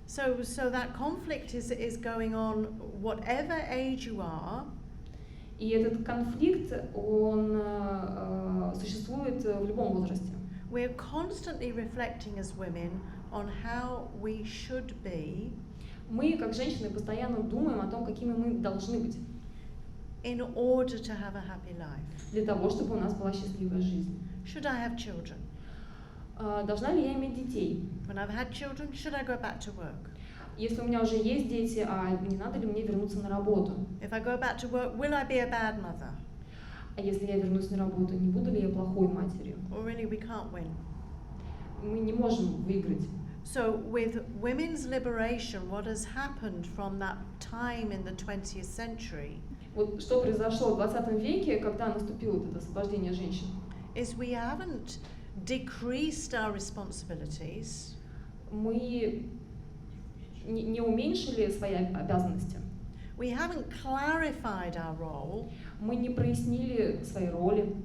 So that conflict is going on whatever age you are. И этот конфликт, он существует в любом возрасте. We're constantly reflecting as women on how we should be. Мы, как женщины, постоянно думаем о том, какими мы должны быть. In order to have a happy life. Для того, чтобы у нас была счастливая жизнь. Should I have children? Должна ли я иметь детей? When I've had children, should I go back to work? Если у меня уже есть дети, не надо ли мне вернуться на работу? If I go back to work, will I be a bad mother? А если я вернусь на работу, не буду ли я плохой матерью? Or really we can't win. Мы не можем выиграть. So with women's liberation, what has happened from that time in the 20th century Вот что произошло в 20 веке, когда наступило это освобождение женщин? is we haven't decreased our responsibilities. Мы не уменьшили свои обязанности. We haven't clarified our role. Мы не прояснили свои роли.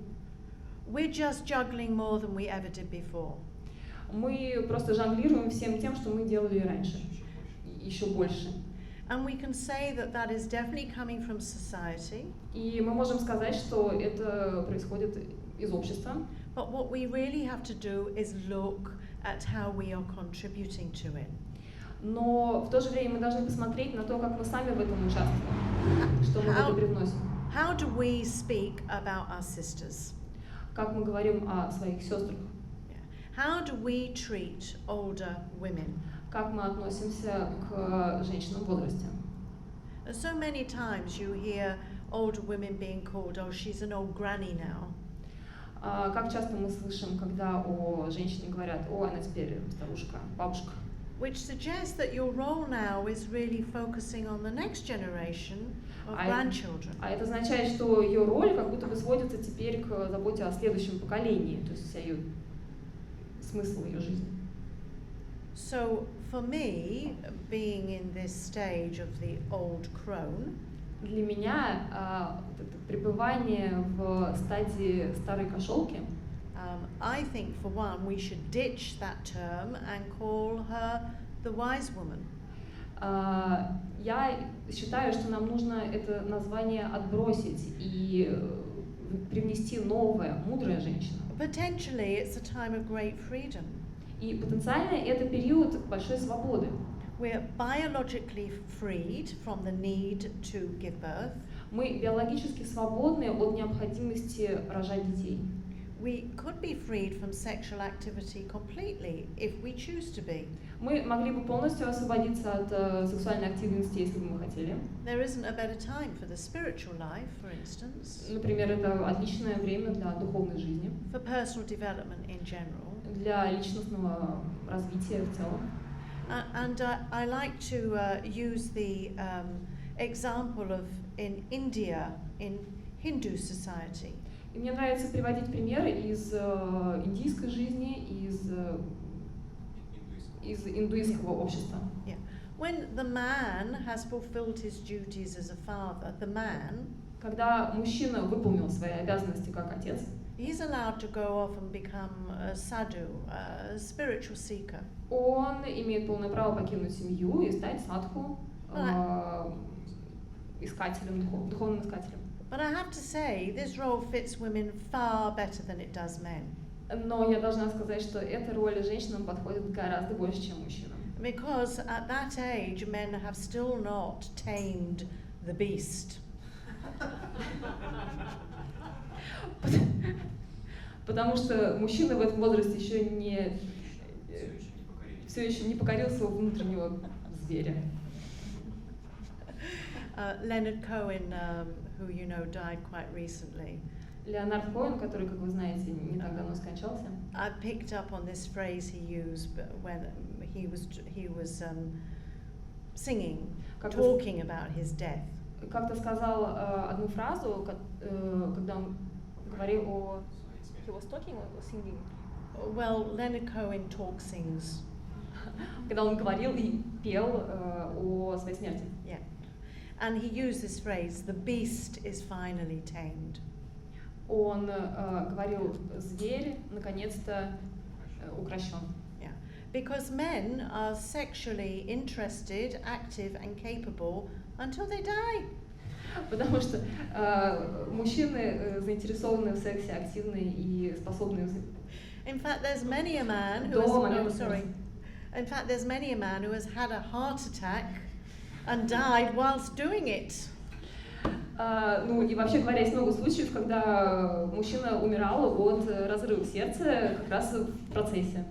We're just juggling more than we ever did before. Мы просто жонглируем всем тем, что мы делали раньше, еще больше. And we can say that that is definitely coming from society. И мы можем сказать, что это происходит из общества. But what we really have to do is look at how we are contributing to it. Но в то же время мы должны посмотреть на то, как мы сами в этом участвуем, что мы в это привносим. How do we speak about our sisters? Как мы говорим о своих сестрах. How do we treat older women? Как мы относимся к женщинам в возрасте. So many times you hear older women being called, oh, she's an old granny now. Как часто мы слышим, когда о женщине говорят, о, она теперь старушка, бабушка. Which suggests that your role now is really focusing on the next generation of grandchildren. А это означает, что ее роль как будто бы сводится теперь к заботе о следующем поколении, то есть вся ее смысл ее жизни. So for me, being in this stage of the old crone, для меня это пребывание в стадии старой кошелки. I think, for one, we should ditch that term and call her the wise woman. Я считаю, что нам нужно это название отбросить и привнести новое, мудрая женщина. Potentially, it's a time of great freedom. И потенциально это период большой свободы. We're biologically freed from the need to give birth. Мы биологически свободны от необходимости рожать детей. We could be freed from sexual activity completely if we choose to be. Мы могли бы полностью освободиться от сексуальной активности, если бы мы хотели. There isn't a better time for the spiritual life, for instance. Например, это отличное время для духовной жизни. For personal development in general. Для личностного развития в целом. And I like to use the example of in India, in Hindu society. И мне нравится приводить примеры из индийской жизни, из индуистского общества. Yeah. When the man has fulfilled his duties as a father, the man, когда мужчина выполнил свои обязанности как отец, he's allowed to go off and become a sadhu, a spiritual seeker. Он имеет полное право покинуть семью и стать садху, искателем, духовным искателем. But I have to say, this role fits women far better than it does men. Но я должна сказать, что эта роль женщинам подходит гораздо больше, чем мужчинам. Because at that age, men have still not tamed the beast. Потому что мужчина в этом возрасте еще не все еще не покорил своего внутреннего зверя. Leonard Cohen, who you know died quite recently. Леонард Коэн, который, как вы знаете, не так давно скончался. I picked up on this phrase he used when he was singing, talking about his death. Как-то сказал одну фразу, когда он говорил о... He was talking or singing? Well, Leonard Cohen sings. Когда он говорил и пел о своей смерти. Yeah. And he used this phrase, the beast is finally tamed. Он говорил, зверь наконец-то укрощен. Yeah. Because men are sexually interested, active and capable until they die. Потому что мужчины заинтересованы в сексе, активны и способны. In fact, there's many a man who has had a heart attack and died whilst doing it. Ну и вообще говоря, есть много случаев, когда мужчина умирал от разрыва сердца как раз в процессе.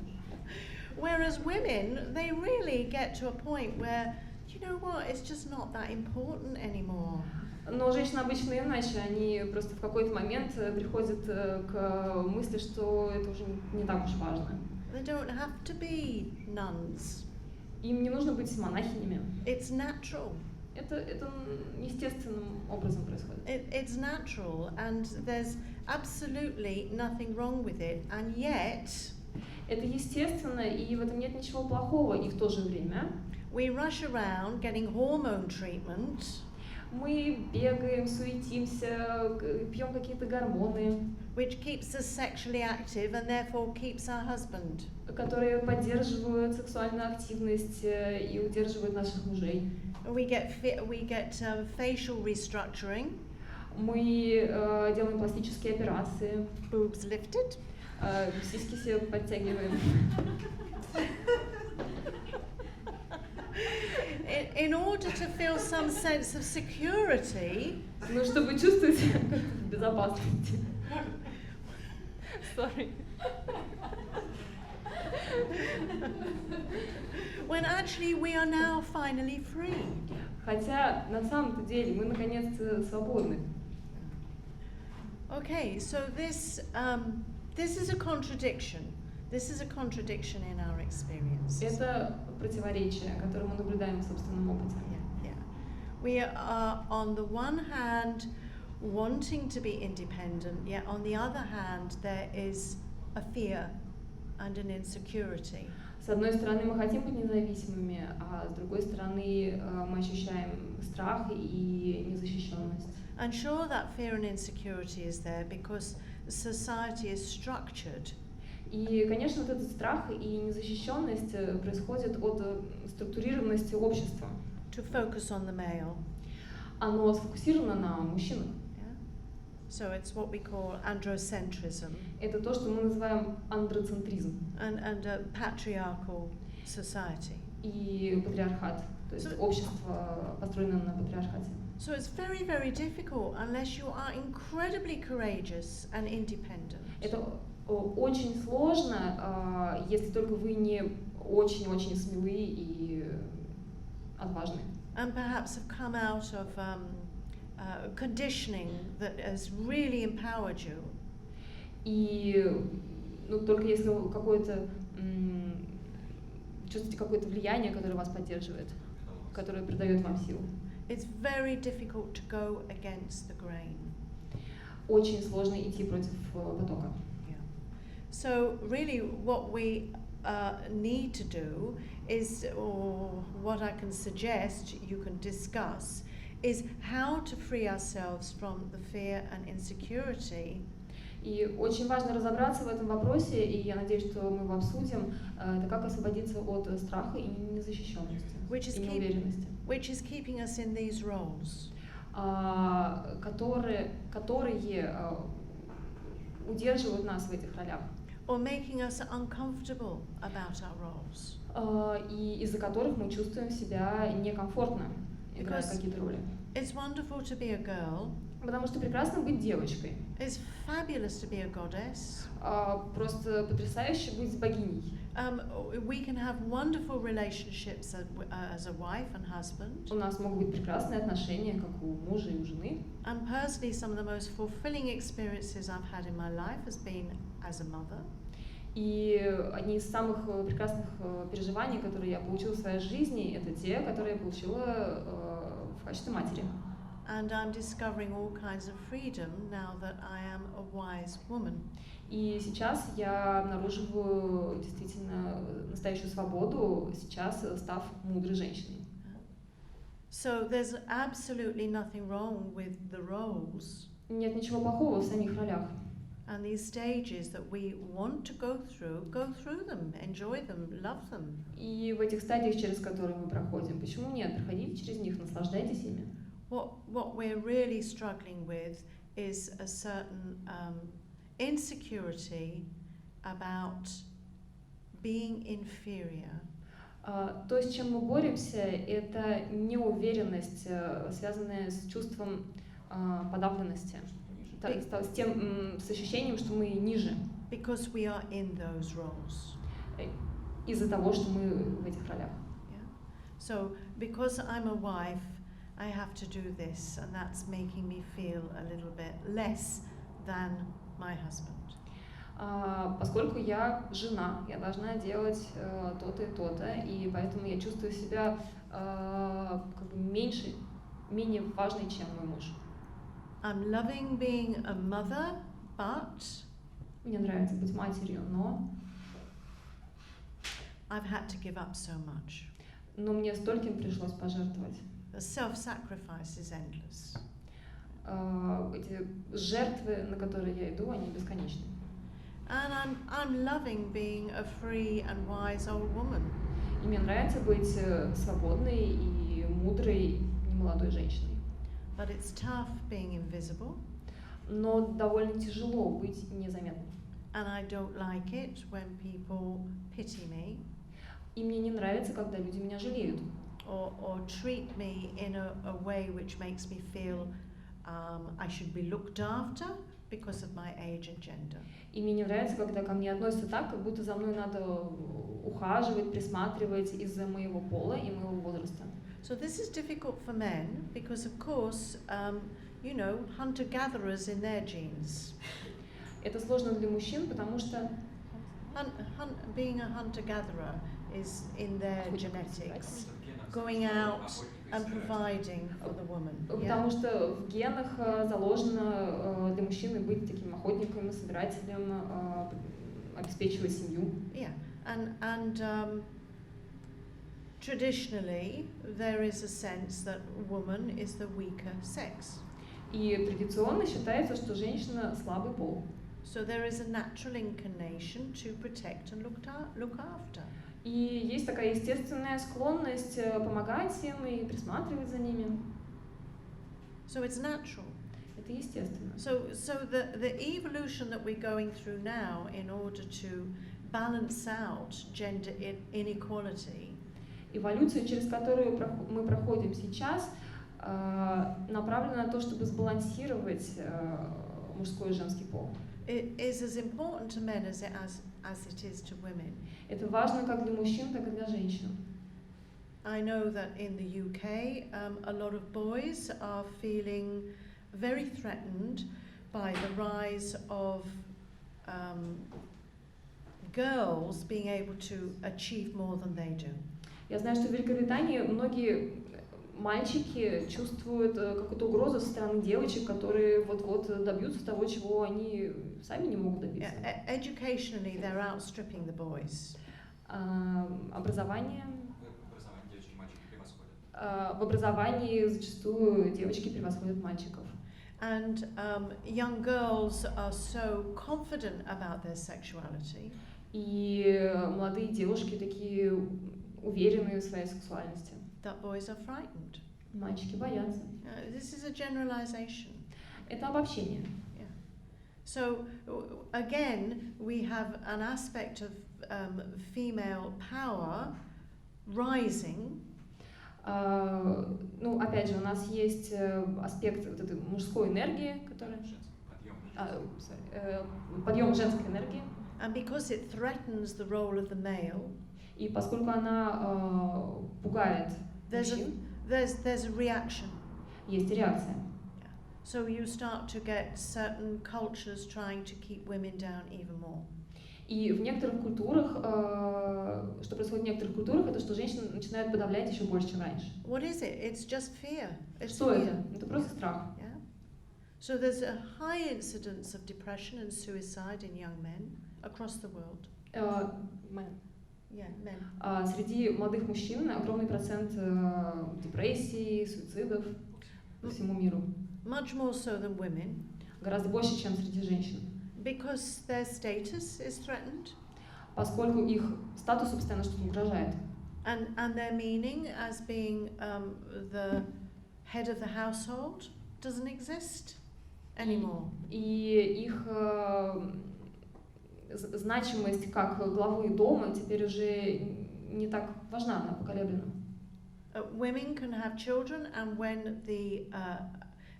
Whereas women, they really get to a point where, you know what, it's just not that important anymore. Но женщины обычно иначе, они просто в какой-то момент приходят к мысли, что это уже не так уж важно. They don't have to be nuns. Им не нужно быть монахинями. It's natural. Это естественным образом происходит. It's natural, and there's absolutely nothing wrong with it, and yet это естественно, и в этом нет ничего плохого, и в то же время we rush around getting hormone treatment. Мы бегаем, суетимся, пьем какие-то гормоны, which keeps us sexually active and therefore keeps our husband. Которые поддерживают сексуальную активность и удерживают наших мужей. We get facial restructuring. Мы делаем пластические операции. Boobs lifted. Сиськи себе подтягиваем. In order to feel some sense of security, ну, чтобы чувствовать себя в безопасности. Sorry. When actually we are now finally free. Хотя на самом-то деле мы наконец-то свободны. Okay, so this is a contradiction. This is a contradiction in our experience. Это противоречие, которое мы наблюдаем в собственном опыте. Yeah. We are on the one hand wanting to be independent, yet on the other hand there is a fear and an insecurity. С одной стороны, мы хотим быть независимыми, а с другой стороны, мы ощущаем страх и незащищенность. And sure, that fear and insecurity is there because society is structured. И, конечно, вот этот страх и незащищенность происходит от структурированности общества. To focus on the male. Оно сфокусировано на мужчинах. So it's what we call androcentrism. Это то, что мы называем андроцентризм. And a patriarchal society. И патриархат, то есть общество, построенное на патриархате. So it's very, very difficult unless you are incredibly courageous and independent. Это очень сложно, если только вы не очень-очень смелы и отважны. And perhaps have come out of conditioning that has really empowered you. И только если какое-то чувствуете какое-то влияние, которое вас поддерживает, которое придает вам силу. It's very difficult to go against the grain. Очень сложно идти против потока. So really what we need to do is, or what I can suggest you can discuss, is how to free ourselves from the fear and insecurity. И очень важно разобраться в этом вопросе, и я надеюсь, что мы его обсудим, это как освободиться от страха и незащищенности, и неуверенности. Which is keeping us in these roles. Которые удерживают нас в этих ролях. or making us uncomfortable about our roles. И из-за которых мы чувствуем себя некомфортно, играя Because какие-то роли. It's wonderful to be a girl. Потому что прекрасно быть девочкой. It's fabulous to be a goddess. Просто потрясающе быть богиней. We can have wonderful relationships as a wife and husband. У нас могут быть прекрасные отношения, как у мужа и у жены. And personally, some of the most fulfilling experiences I've had in my life has been as a mother. И одни из самых прекрасных переживаний, которые я получила в своей жизни, это те, которые я получила в качестве матери. And I'm discovering all kinds of freedom now that I am a wise woman. И сейчас я обнаруживаю действительно настоящую свободу, сейчас став мудрой женщиной. So there's absolutely nothing wrong with the roles. Нет ничего плохого в самих ролях. And these stages that we want to go through them, enjoy them, love them. И в этих стадиях, через которые мы проходим, почему нет? Проходите через них, наслаждайтесь ими. What we're really struggling with is a certain insecurity about being inferior. То, с чем мы боремся, это неуверенность, связанная с чувством подавленности, с ощущением, что мы ниже. Because we are in those roles. Из-за того, что мы в этих ролях. Yeah. So because I'm a wife, I have to do this, and that's making me feel a little bit less than my husband. Поскольку я жена, я должна делать то-то и то-то, и поэтому я чувствую себя как бы менее важной, чем мой муж. I'm loving being a mother, but мне нравится быть матерью, но I've had to give up so much. Но мне стольким пришлось пожертвовать. The self-sacrifice is endless. Эти жертвы, на которые я иду, они бесконечны. And I'm loving being a free and wise old woman. И мне нравится быть свободной и мудрой немолодой женщиной. But it's tough being invisible. Но довольно тяжело быть незаметной. And I don't like it when people pity me. И мне не нравится, когда люди меня жалеют. Or treat me in a way which makes me feel I should be looked after because of my age and gender. И мне не нравится, когда ко мне относятся так, как будто за мной надо ухаживать, присматривать из-за моего пола и моего возраста. So this is difficult for men because, of course, you know, hunter-gatherers in their genes. Это сложно для мужчин, потому что being a hunter-gatherer is in their genetics, going out and providing for the woman. Потому что в генах заложено для мужчины быть таким охотником, собирателем, обеспечивать семью. Yeah, and traditionally there is a sense that woman is the weaker sex. И традиционно считается, что женщина слабый пол. So there is a natural inclination to protect and look after. И есть такая естественная склонность помогать им и присматривать за ними. So it's natural. Это естественно. So the evolution that we're going through now in order to balance out gender inequality. Эволюция, через которую мы проходим сейчас, направлена на то, чтобы сбалансировать мужской и женский пол. It is as important to men as it is to women. Это важно как для мужчин, так и для женщин. I know that in the UK, a lot of boys are feeling very threatened by the rise of girls being able to achieve more than they do. Я знаю, что в Великобритании многие мальчики чувствуют какую-то угрозу со стороны девочек, которые вот-вот добьются того, чего они сами не могут добиться. Educationally, they're outstripping the boys. Образование. Девочки и мальчики превосходят. В образовании зачастую девочки превосходят мальчиков. And young girls are so confident about their sexuality. И молодые девушки такие уверенные в своей сексуальности. That boys are frightened. Мальчики боятся. This is a generalization. Это обобщение. Yeah. So again, we have an aspect of female power rising. Ну, опять же, у нас есть аспект вот этой мужской энергии, которая... подъем женской энергии. And because it threatens the role of the male, и поскольку она пугает мужчин, there's a reaction. Есть реакция. So you start to get certain cultures trying to keep women down even more. И в некоторых культурах, что происходит в некоторых культурах, это что женщины начинают подавлять еще больше, чем раньше. What is it? It's just fear. Что это? Это просто страх. Yeah. So there's a high incidence of depression and suicide in young men across the world. Men. Yeah, men. Среди молодых мужчин огромный процент депрессий, суицидов по всему миру. Much more so than women. Гораздо больше, чем среди женщин. Because their status is threatened. Поскольку их статусу постоянно что-то угрожает. And their meaning as being the head of the household doesn't exist anymore. И их значимость как главы дома теперь уже не так важна, она поколеблена. Women can have children, and when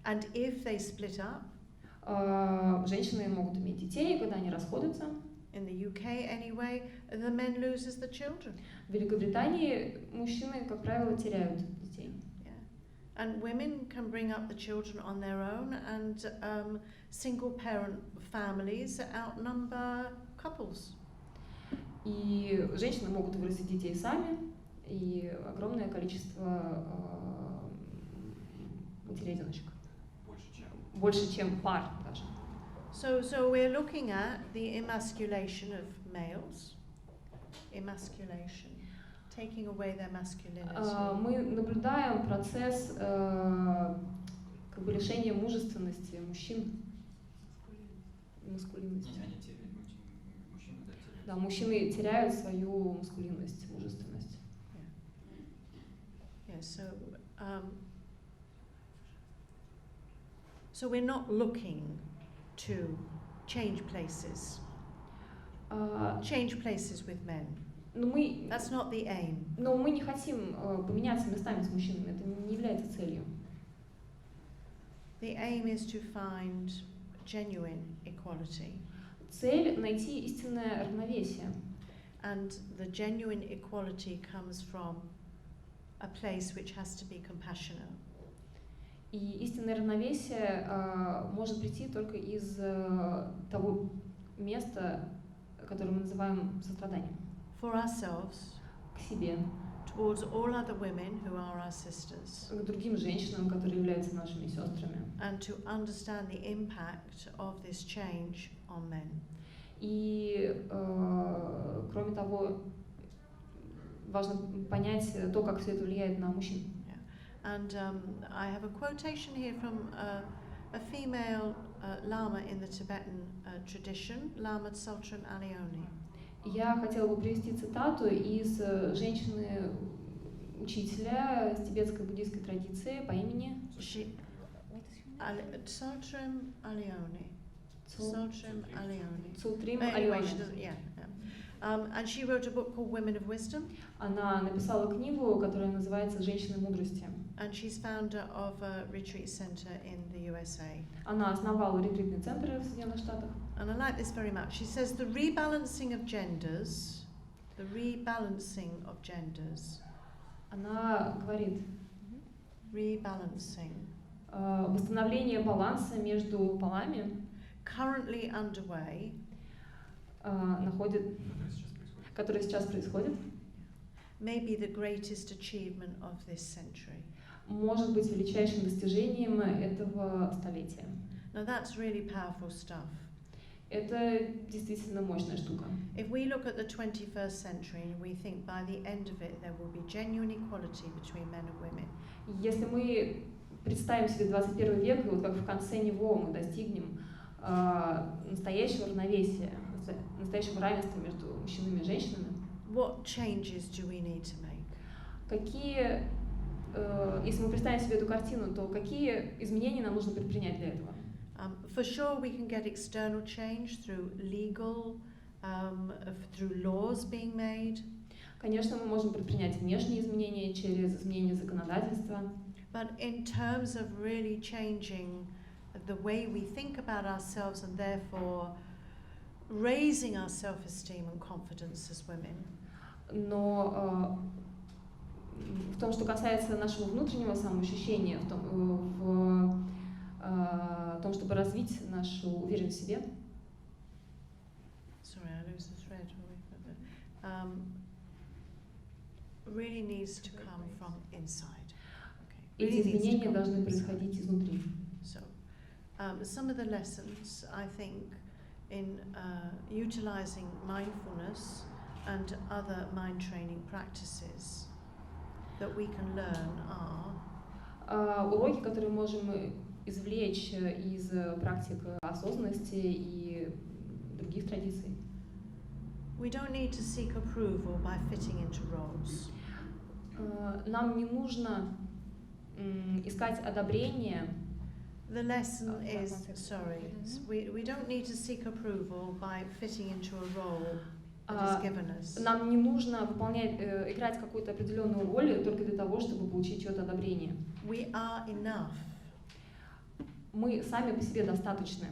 and if they split up, женщины могут иметь детей, когда они расходятся. In the UK anyway, the men loses the children. В Великобритании мужчины, как правило, теряют детей. Yeah. And women can bring up the children on their own, and single parent families outnumber couples. И женщины могут вырастить детей сами, и огромное количество матерей-одиночек. Больше, чем пар даже. So we're looking at the emasculation of males. Emasculation. Taking away their masculinity. Мы наблюдаем процесс как бы лишения мужественности мужчин. Маскулинности. Да, мужчины теряют свою маскулинность, мужественность. Yeah, so we're not looking to change places. Change places with men. That's not the aim. Но мы не хотим поменяться местами с мужчинами, это не является целью. The aim is to find genuine equality. Цель — найти истинное равновесие. And the genuine equality comes from a place which has to be compassionate. И истинное равновесие может прийти только из того места, которое мы называем состраданием. For ourselves, к себе, towards all other women who are our sisters, к другим женщинам, которые являются нашими сестрами, and to understand the impact of this change on men. И кроме того, важно понять то, как все это влияет на мужчин. And I have a quotation here from a female lama in the Tibetan tradition, Lama Tsotrem Allione. Я хотела бы привести цитату из женщины-учителя с тибетской буддийской традиции по имени Tsotrem Allione. Tsotrem Allione. Tsotrem Anyway, she Allione. doesn't, yeah. And she wrote a book called Women of Wisdom. Она написала книгу, которая называется «Женщины мудрости». And she's founder of a retreat center in the USA. Она основала ретритный центр в Соединенных Штатах. And I like this very much. She says the rebalancing of genders, Она говорит, rebalancing, восстановление баланса между полами currently underway, который сейчас происходит, may be the greatest achievement of this century. Может быть величайшим достижением этого столетия. Now that's really powerful stuff. Это действительно мощная штука. If we look at the 21st century and we think by the end of it there will be genuine equality between men and women. Если мы представим себе 21 век, и вот как в конце него мы достигнем настоящего равновесия, настоящего равенства между мужчинами и женщинами, what changes do we need to make? Если мы представим себе эту картину, то какие изменения нам нужно предпринять для этого? For sure, we can get external change through through laws being made. Конечно, мы можем предпринять внешние изменения через изменение законодательства. But in terms of really changing the way we think about ourselves and therefore raising our self-esteem and confidence as women. Но в том, что касается нашего внутреннего самоощущения, в том, чтобы развить нашу уверенность в себе. Sorry, I lose the thread. Really needs to come from inside. Эти изменения должны происходить изнутри. So, some of the lessons I think in utilizing mindfulness and other mind training practices that we can learn are уроки, которые можем извлечь из практик осознанности и других традиций. we don't need to seek approval by fitting into roles. Нам не нужно искать одобрение. The lesson is, sorry, we don't need to seek approval by fitting into a role that is given us. Нам не нужно играть какую-то определенную роль только для того, чтобы получить чьё-то одобрение. We are enough. Мы сами по себе достаточны.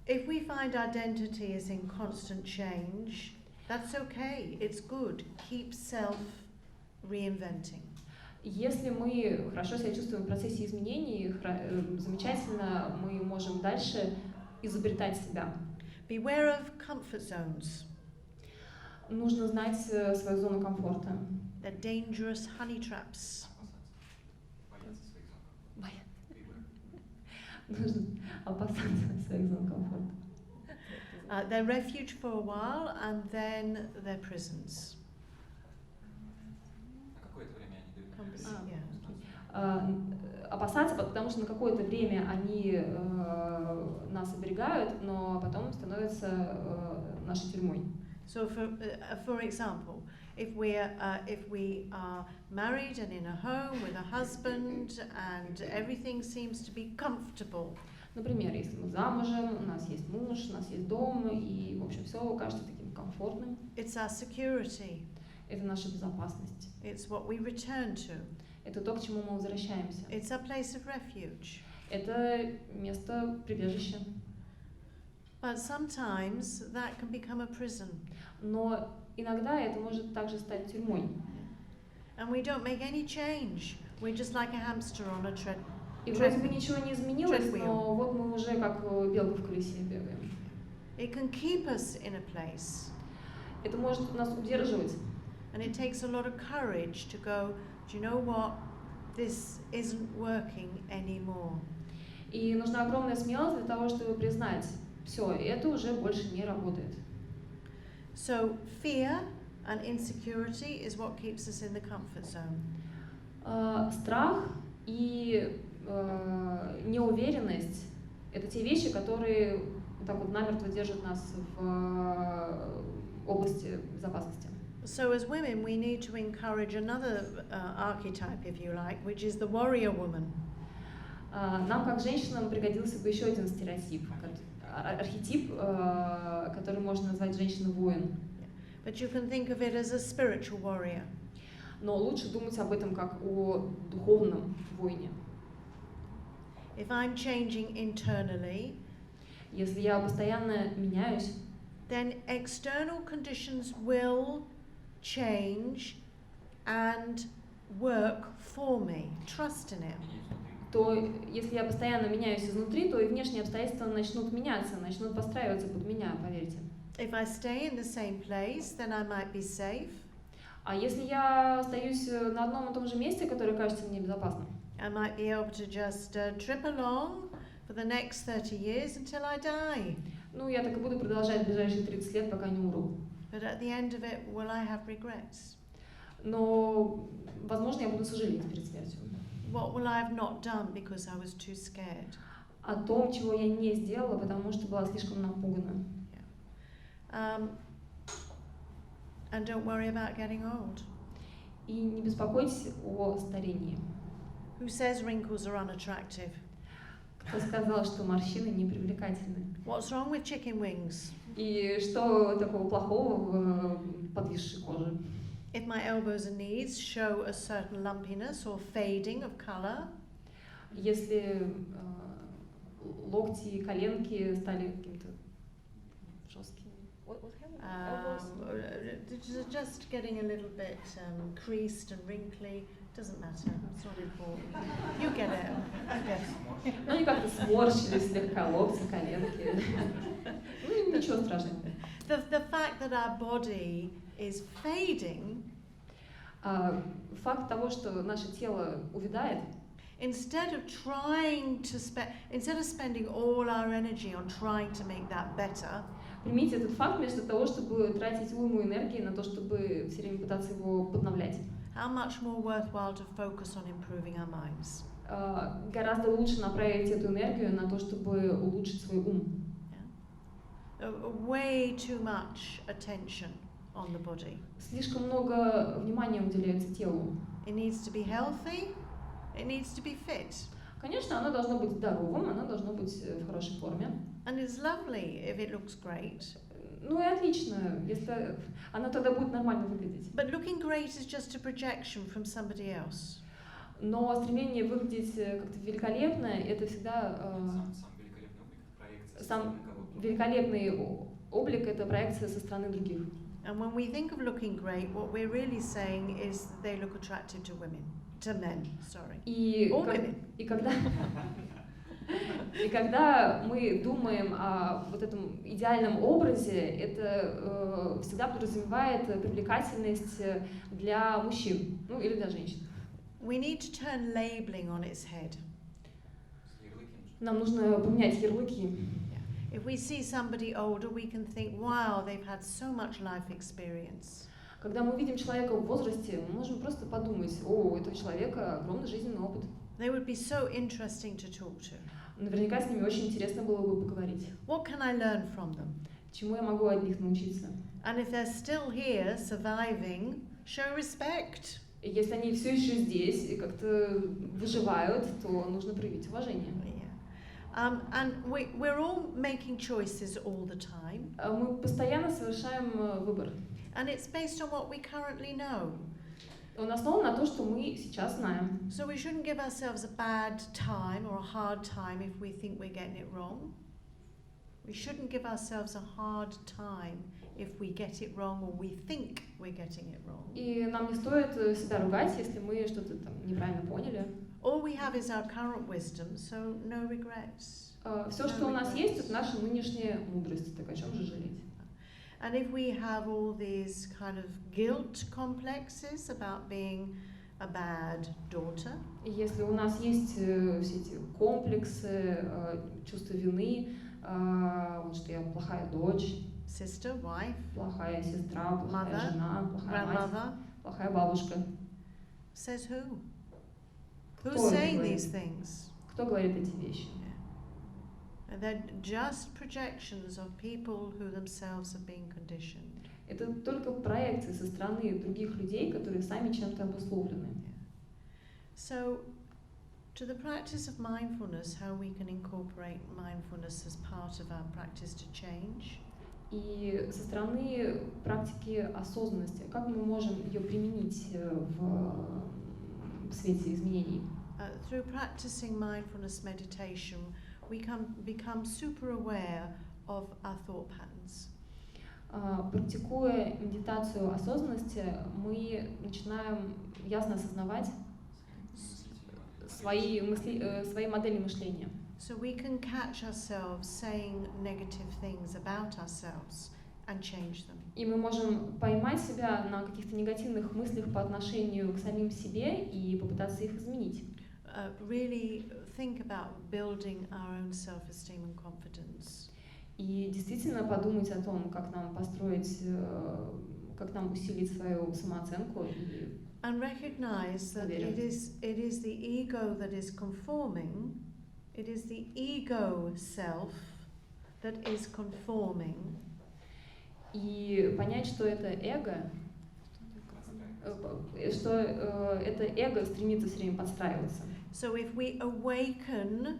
If we find identity is in constant change, that's okay, it's good. Keep self-reinventing. Если мы хорошо себя чувствуем в процессе изменений, замечательно, мы можем дальше изобретать себя. Beware of comfort zones. Нужно знать свою зону комфорта. They're dangerous honey traps. Нужно опасаться своих зон комфорта. They're refuge for a while and then they're prisons. Опасаться, потому что на какое-то время они нас оберегают, но потом становятся нашей тюрьмой. So, for example, if we are married and in a home with a husband and everything seems to be comfortable. Например, если мы замужем, у нас есть муж, у нас есть дом, и, в общем, все кажется таким комфортным. It's our security. Это наша безопасность. It's what we return to. Это то, к чему мы возвращаемся. It's our place of refuge. Это место прибежища. But sometimes that can become a prison. Но иногда это может также стать тюрьмой. And we don't make any change. We're just like a hamster on a treadmill. И вроде бы ничего не изменилось, но вот мы уже как белка в колесе бегаем. It can keep us in a place. Это может нас удерживать. And it takes a lot of courage to go, do you know what? This isn't working anymore. И нужна огромная смелость для того, чтобы признать, все, это уже больше не работает. So fear and insecurity is what keeps us in the comfort zone. Страх и неуверенность — это те вещи, которые так вот намертво держат нас в области безопасности. So as women, we need to encourage another archetype, if you like, which is the warrior woman. Нам, как женщинам, пригодился бы еще один стереотип, архетип, который можно назвать женщина-воин. But you can think of it as a spiritual warrior. Но лучше думать об этом как о духовном воине. If I'm changing internally, если я постоянно меняюсь, then external conditions will change and work for me. Trust in it. То если я постоянно меняюсь изнутри, то и внешние обстоятельства начнут меняться, начнут подстраиваться под меня, поверьте. If I stay in the same place, then I might be safe. А если я остаюсь на одном и том же месте, которое кажется мне безопасным, I might be able to just trip along for the next 30 years until I die. Ну, я так и буду продолжать ближайшие 30 лет, пока не умру. But at the end of it, will I have regrets? Но, возможно, я буду сожалеть перед смертью. What will I have not done because I was too scared? О том, чего я не сделала, потому что была слишком напугана. And don't worry about getting old. И не беспокойтесь о старении. Who says wrinkles are unattractive? Кто сказал, что морщины не привлекательны? What's wrong with chicken wings? И что такого плохого в подвисшей коже? If my elbows and knees show a certain lumpiness or fading of color, Если локти и коленки стали какими-то жесткими. just getting a little bit creased and wrinkly, doesn't matter, it's not important. You get it. Okay. Ну, они как-то сморщились слегка, локти, коленки. Ну, ничего страшного. The fact that our body is fading, Факт того, что наше тело увядает, instead of spending all our energy on trying to make that better, примите этот факт вместо того, чтобы тратить уйму энергии на то, чтобы все время пытаться его подновлять. how much more worthwhile to focus on improving our minds. Гораздо лучше направить эту энергию на то, чтобы улучшить свой ум. Way too much attention on the body. Слишком много внимания уделяется телу. It needs to be healthy, it needs to be fit. Конечно, оно должно быть здоровым, оно должно быть в хорошей форме. And it's lovely if it looks great. Ну и отлично, если оно тогда будет нормально выглядеть. But looking great is just a projection from somebody else. Но стремление выглядеть как-то великолепно, это всегда сам великолепный облик, это проекция со стороны других. And when we think of looking great, what we're really saying is that they look attractive to men, sorry. И когда мы думаем о вот этом идеальном образе, это всегда подразумевает привлекательность для мужчин, ну или для женщин. We need to turn labeling on its head. Нам нужно поменять ярлыки. If we see somebody older, we can think, wow, they've had so much life experience. Когда мы видим человека в возрасте, мы можем просто подумать, о, у этого человека огромный жизненный опыт. They would be so interesting to talk to. Наверняка с ними очень интересно было бы поговорить. What can I learn from them? Чему я могу от них научиться? And if they're still here, surviving, show respect. И если они все еще здесь и как-то выживают, то нужно проявить уважение. And we're all making choices all the time. Мы постоянно совершаем выбор. And it's based on what we currently know. Он основан на то, что мы сейчас знаем. So we shouldn't give ourselves a bad time or a hard time if we think we're getting it wrong. We shouldn't give ourselves a hard time if we get it wrong or we think we're getting it wrong. И нам не стоит себя ругать, если мы что-то там неправильно поняли. All we have is our current wisdom, so no regrets. Все, что у нас есть, это наша нынешняя мудрость. Так о чем же жалеть? And if we have all these kind of guilt complexes about being a bad daughter, И если у нас есть все эти комплексы, чувство вины, что я плохая дочь, sister, wife, плохая сестра, плохая mother, жена, плохая мать, grandmother, плохая бабушка. says who? Кто Who's это saying говорит? these things? Кто говорит эти вещи? And they're just projections of people who themselves have been conditioned. Это только проекции со стороны других людей, которые сами чем-то обусловлены. So, to the practice of mindfulness, how we can incorporate mindfulness as part of our practice to change. И со стороны практики осознанности, как мы можем ее применить в свете изменений? Through practicing mindfulness meditation, we can become super aware of our thought patterns. Практикуя медитацию осознанности, мы начинаем ясно осознавать свои модели мышления. So we can catch ourselves saying negative things about ourselves and change them. И мы можем поймать себя на каких-то негативных мыслях по отношению к самим себе и попытаться их изменить. Really think about building our own self-esteem and confidence. И действительно подумать о том, как нам построить, как нам усилить свою самооценку. And recognize that it is the ego that is conforming. It is the ego self that is conforming. И понять, что это эго, что это эго стремится все время подстраиваться. So if we awaken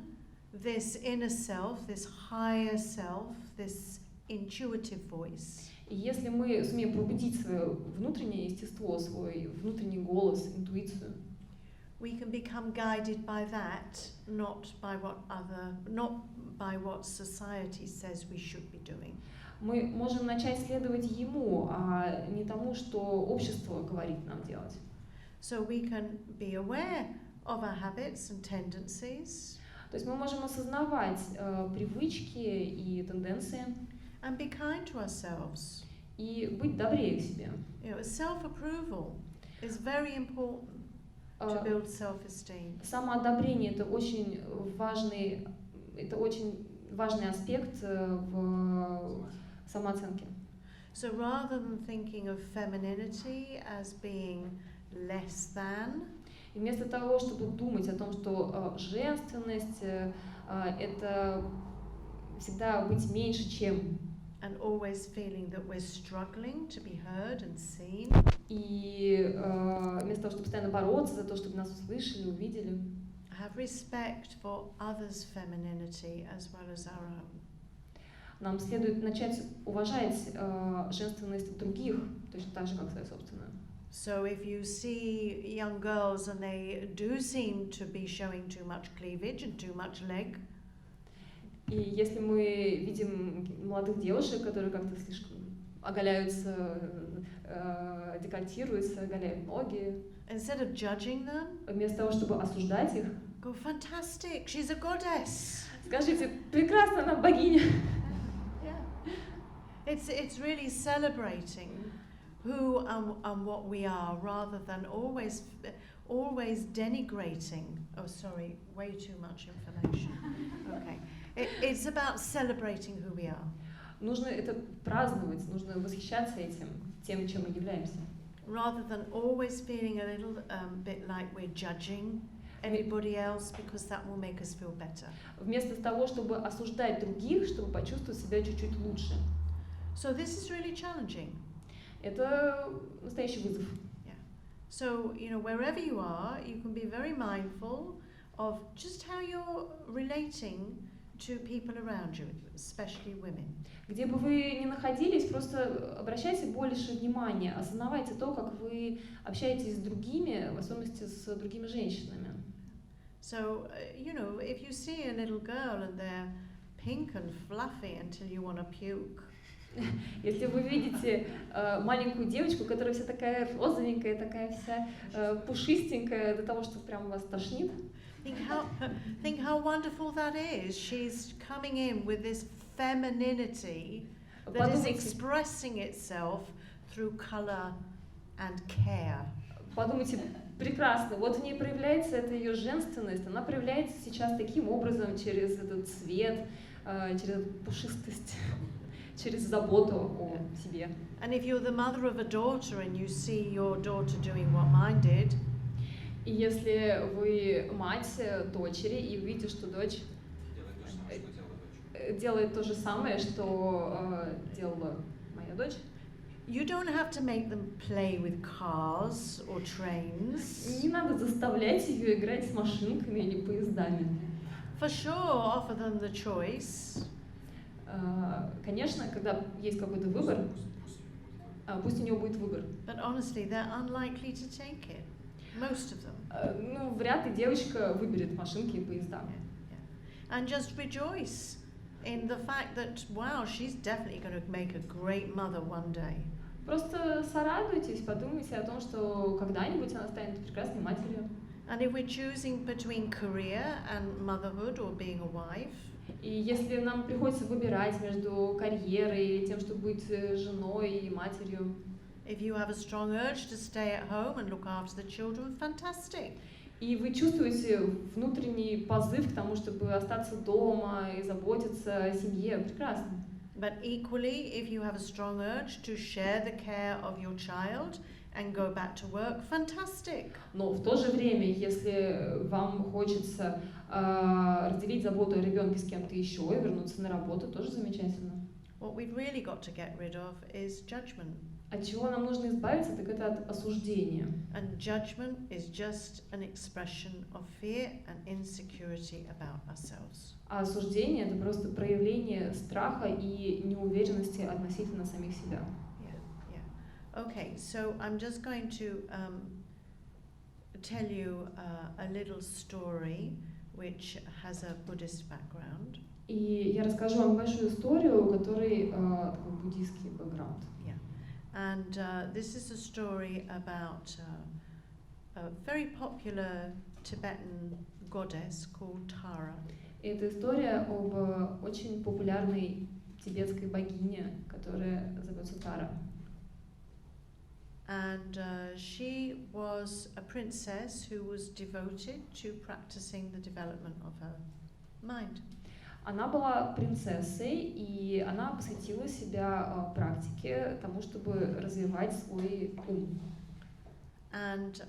this inner self, this higher self, this intuitive voice, И если мы сумеем пробудить свое внутреннее естество, свой внутренний голос, интуицию, we can become guided by that, not by what society says we should be doing. мы можем начать следовать ему, а не тому, что общество говорит нам делать. So we can be aware of our habits and tendencies То есть мы можем осознавать привычки и тенденции and be kind to ourselves. и быть добрее к себе. You know, self-approval is very important to build self-esteem. Самоодобрение это очень важный аспект в самооценке. So rather than thinking of femininity as being less than, И вместо того, чтобы думать о том, что женственность это всегда быть меньше, чем, and always feeling that we're struggling to be heard and seen, и вместо того, чтобы постоянно бороться за то, чтобы нас услышали, увидели, have respect for others' femininity as well as our own. нам следует начать уважать женственность других, точно так же, как свою собственную. So if you see young girls and they do seem to be showing too much cleavage and too much leg, И если мы видим молодых девушек, которые как-то слишком оголяются, декольтируются, оголяют ноги, instead of judging them, вместо того, чтобы осуждать их, go, fantastic, she's a goddess. скажите, прекрасно, она богиня. Yeah. It's really celebrating who and what we are, rather than always denigrating. Oh, sorry, way too much information. Okay. It's about celebrating who we are. Нужно это праздновать, нужно восхищаться тем, чем мы являемся. Rather than always feeling a little bit like we're judging everybody else, because that will make us feel better. Вместо того, чтобы осуждать других, чтобы почувствовать себя чуть-чуть лучше. So this is really challenging. Это настоящий вызов. Yeah. So, you know, wherever you are, you can be very mindful of just how you're relating to people around you, especially women. Где бы вы ни находились, просто обращайте больше внимания, осознавайте то, как вы общаетесь с другими, в особенности с другими женщинами. So, you know, if you see a little girl and they're pink and fluffy until you want to puke. Если вы видите маленькую девочку, которая вся такая розовенькая, такая вся пушистенькая, до того, что прям вас тошнит. Think how wonderful that is. She's coming in with this femininity that is expressing itself through color and care. Подумайте, прекрасно. Вот в ней проявляется эта ее женственность. Она проявляется сейчас таким образом через этот цвет, через эту пушистость, через заботу о себе. And if you're the mother of a daughter and you see your daughter doing what mine did, и если вы мать дочери и увидите, что дочь делает то же самое, что делала моя дочь, you don't have to make them play with cars or trains. Не надо заставлять ее играть с машинками или поездами. For sure, offer them the choice. Конечно, когда есть какой-то выбор, пусть у нее будет выбор. But honestly, they're unlikely to take it. Most of them. Ну, вряд ли девочка выберет машинки и поезда. And just rejoice in the fact that, wow, she's definitely going to make a great mother one day. Просто сорадуйтесь, подумайте о том, что когда-нибудь она станет прекрасной матерью. And if we're choosing between career and motherhood or being a wife, и если нам приходится выбирать между карьерой и тем, чтобы быть женой и матерью, if you have a strong urge to stay at home and look after the children, fantastic. И вы чувствуете внутренний позыв к тому, чтобы остаться дома и заботиться о семье, прекрасно. But equally, if you have a strong urge to share the care of your child and go back to work, fantastic. Но в то же время, если вам хочется разделить заботу о ребенке с кем-то еще и вернуться на работу, тоже замечательно. What we've really got to get rid of is judgment. От чего нам нужно избавиться, так это от осуждения. And judgment is just an expression of fear and insecurity about ourselves. А осуждение — это просто проявление страха и неуверенности относительно самих себя. Okay, so I'm just going to tell you a little story which has a Buddhist background. И я расскажу вам большую историю, у которой такой буддийский бэкграунд. And this is a story about a very popular Tibetan goddess called Tara. И это история об очень популярной тибетской богине, которая зовется Тара. And she was a princess who was devoted to practicing the development of her mind. Она была принцессой, и она посвятила себя практике тому, чтобы развивать свой ум. And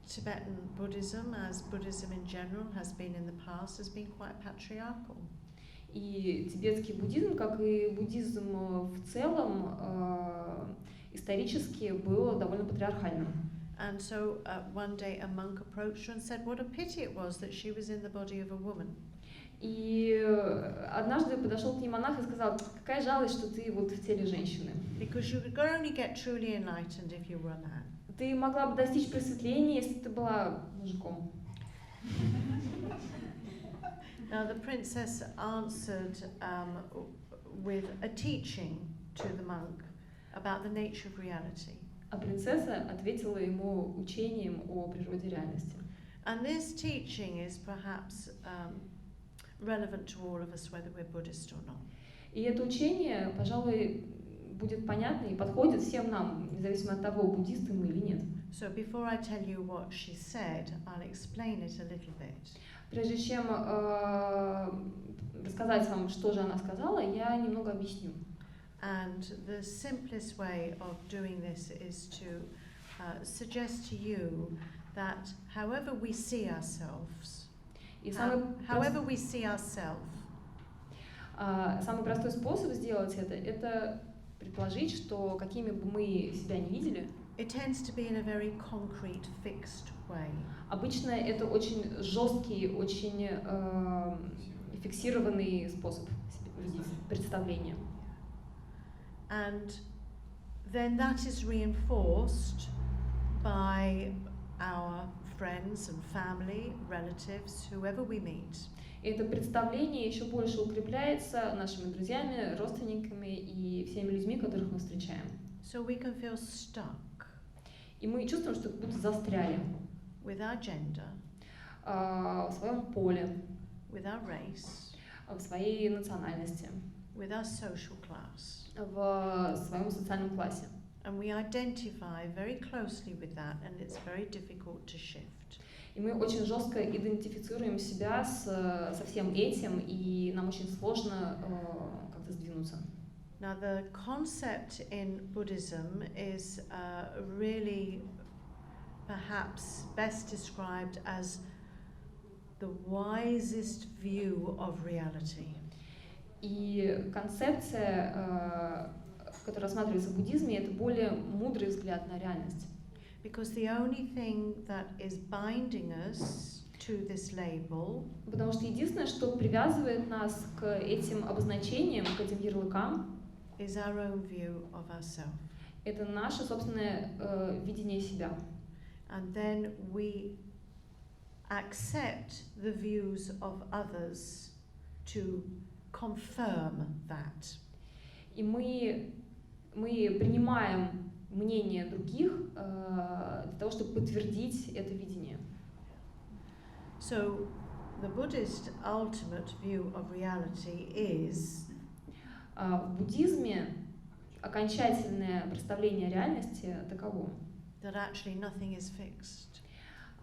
Tibetan Buddhism, as Buddhism in general has been in the past, has been quite patriarchal. И тибетский буддизм, как и буддизм в целом, исторически был довольно патриархальным. And so one day a monk approached her and said what a pity it was that she was in the body of a woman. И однажды подошел к ней монах и сказал: какая жалость, что ты вот в теле женщины. Because you could only get truly enlightened if you were a man. Ты могла бы достичь просветления, если ты была мужиком. Now the princess answered with a teaching to the monk about the nature of reality. А принцесса ответила ему учением о природе реальности. And this teaching is perhaps relevant to all of us, whether we're Buddhist or not. И это учение, пожалуй, будет понятно и подходит всем нам, независимо от того, буддисты мы или нет. So before I tell you what she said, I'll explain it a little bit. Прежде чем рассказать вам, что же она сказала, я немного объясню. And the simplest way of doing this is to suggest to you that however we see ourselves, however we see ourselves, самый простой способ сделать это предположить, что какими бы мы себя ни видели, it tends to be in a very concrete, fixed way. Обычно это очень жесткий, очень фиксированный способ видеть представления. And then that is reinforced by our friends and family, relatives, whoever we meet. И это представление еще больше укрепляется нашими друзьями, родственниками и всеми людьми, которых мы встречаем. So we can feel stuck. И мы чувствуем, что как будто застряли with our gender, в своем поле, with our race, в своей национальности, with our social class. В своем социальном классе. And we identify very closely with that, and it's very difficult to shift. И мы очень жестко идентифицируем себя со всем этим, и нам очень сложно как-то сдвинуться. Now, the concept in Buddhism is really perhaps best described as the wisest view of reality. И концепция, которая рассматривается в буддизме, это более мудрый взгляд на реальность. Because the only thing that is binding us to this label, потому что единственное, что привязывает нас к этим обозначениям, к этим ярлыкам, is our own view of ourselves. Это наше собственное видение себя. And then we accept the views of others to confirm that. И мы принимаем мнение других для того, чтобы подтвердить это видение. So the Buddhist ultimate view of reality is В буддизме окончательное представление реальности таково. that actually nothing is fixed.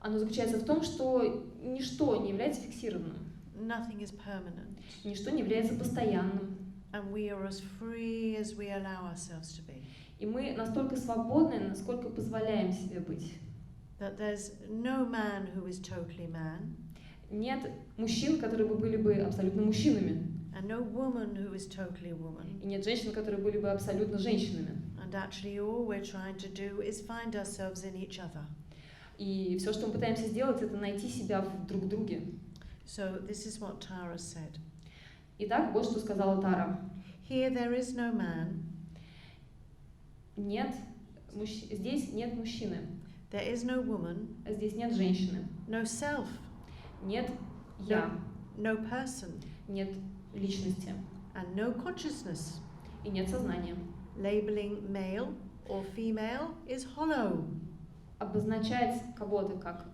Оно заключается в том, что ничто не является фиксированным. Nothing is permanent. Ничто не является постоянным. And we are as free as we allow ourselves to be. И мы настолько свободны, насколько позволяем себе быть. That there's no man who is totally man. Нет мужчин, которые были бы абсолютно мужчинами. And no woman who is totally woman. И нет женщин, которые были бы абсолютно женщинами. And And actually all we're trying to do is find ourselves in each other. И все, что мы пытаемся сделать, это найти себя в друг друге. So this is what Tara said. Итак, вот что сказала Тара. Here there is no man. Здесь нет мужчины. There is no woman. Здесь нет женщины. No self. Нет я. No person. Нет личности. And no consciousness. И нет сознания. Labeling male or female is hollow. Обозначать кого-то как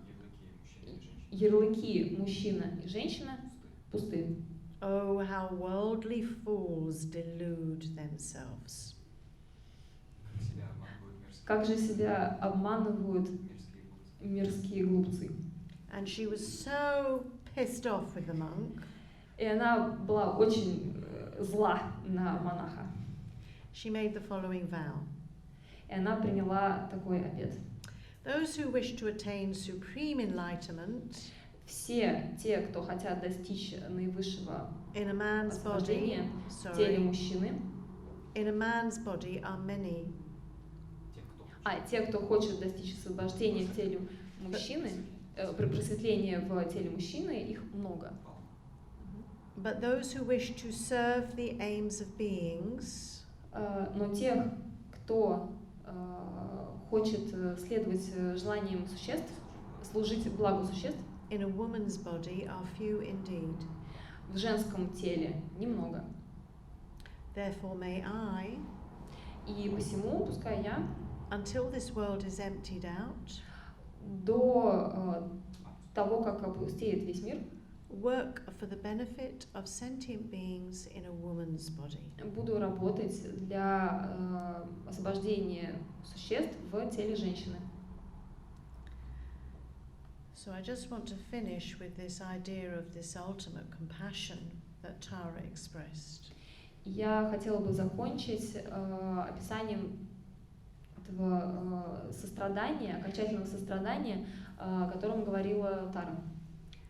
ярлыки мужчина и женщина пусты. Oh, how worldly fools delude themselves. Как же себя обманывают мирские глупцы. And she was so pissed off with the monk. И она была очень зла на монаха. She made the following vow. И она приняла такой обет. Those who wish to attain supreme enlightenment Все те, кто хотят достичь наивысшего in a man's body, освобождения в теле мужчины, in a man's body are many. Те, кто хочет достичь освобождения в теле мужчины, просветления в теле мужчины, их много. But those who wish to serve the aims of beings, но тех, кто хочет следовать желаниям существ, служить благу существ, in a woman's body are few indeed. в женском теле немного. Therefore may I, И посему, пускай я, until this world is emptied out, до того, как опустеет весь мир, work for the benefit of sentient beings in a woman's body. буду работать для освобождения существ в теле женщины. So I just want to finish with this idea of this ultimate compassion that Tara expressed. Я хотела бы закончить описанием этого сострадания, окончательного сострадания, о котором говорила Тара.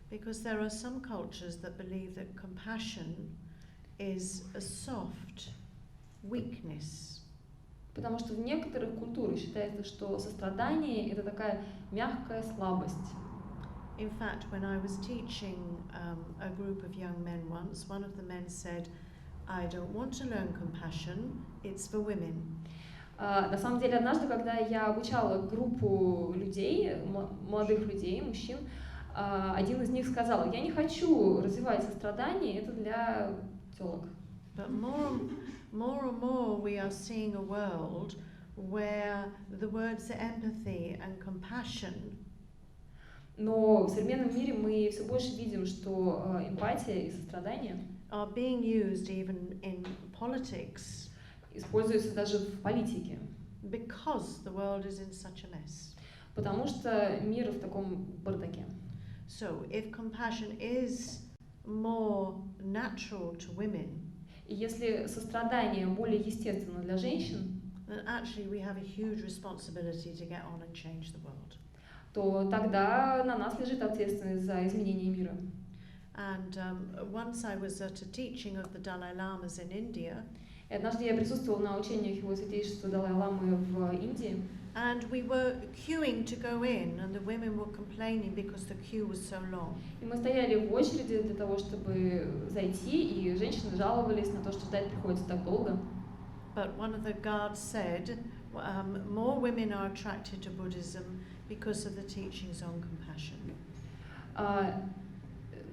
Because there are some cultures that believe that compassion is a soft weakness. Потому что в некоторых культурах считается, что сострадание — это такая мягкая слабость. In fact, when I was teaching a group of young men once, one of the men said, I don't want to learn compassion, it's for women. На самом деле, однажды, когда я обучала группу людей, молодых людей, мужчин, один из них сказал: я не хочу развивать сострадание, это для тёлок. But more and more we are seeing a world where the words empathy and compassion Но в современном мире мы все больше видим, что эмпатия и сострадание are being used even in politics используются даже в политике, because the world is in such a mess. потому что мир в таком бардаке. So if compassion is more natural to women, И если сострадание более естественно для женщин, then actually we have a huge responsibility to get on and change the world. то тогда на нас лежит ответственность за изменение мира. And once I was at a teaching of the Dalai Lamas in India, И однажды я присутствовала на учениях его святейшества Далай-ламы в Индии, and we were queuing to go in, and the women were complaining because the queue was so long. и мы стояли в очереди для того, чтобы зайти, и женщины жаловались на то, что ждать приходится так долго. But one of the guards said, more women are attracted to Buddhism because of the teachings on compassion.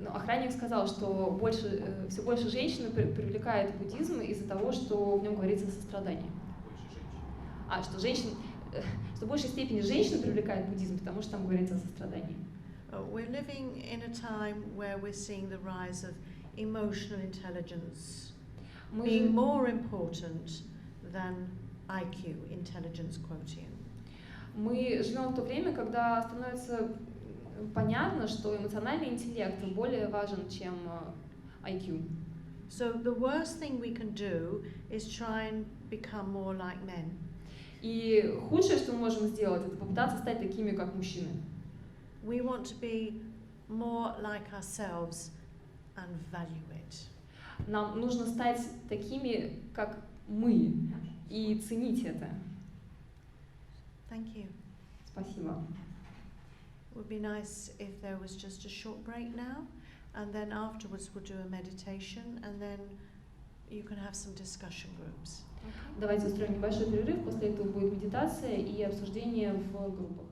Но охранник сказал, что все больше женщин привлекает буддизм из-за того, что в нем говорится о сострадании. Что в большей степени женщин привлекает буддизм, потому что там говорится о сострадании. We're living in a time where we're seeing the rise of emotional intelligence being more important than IQ, intelligence quotient. Мы живем в то время, когда становится понятно, что эмоциональный интеллект более важен, чем IQ. So the worst thing we can do is try and become more like men. И худшее, что мы можем сделать, это попытаться стать такими, как мужчины. We want to be more like ourselves and value it. Нам нужно стать такими, как мы, и ценить это. Thank you. Спасибо. It would be nice if there was just a short break now, and then afterwards we'll do a meditation, and then you can have some discussion groups. Давайте устроим небольшой перерыв, после этого будет медитация и обсуждение в группах.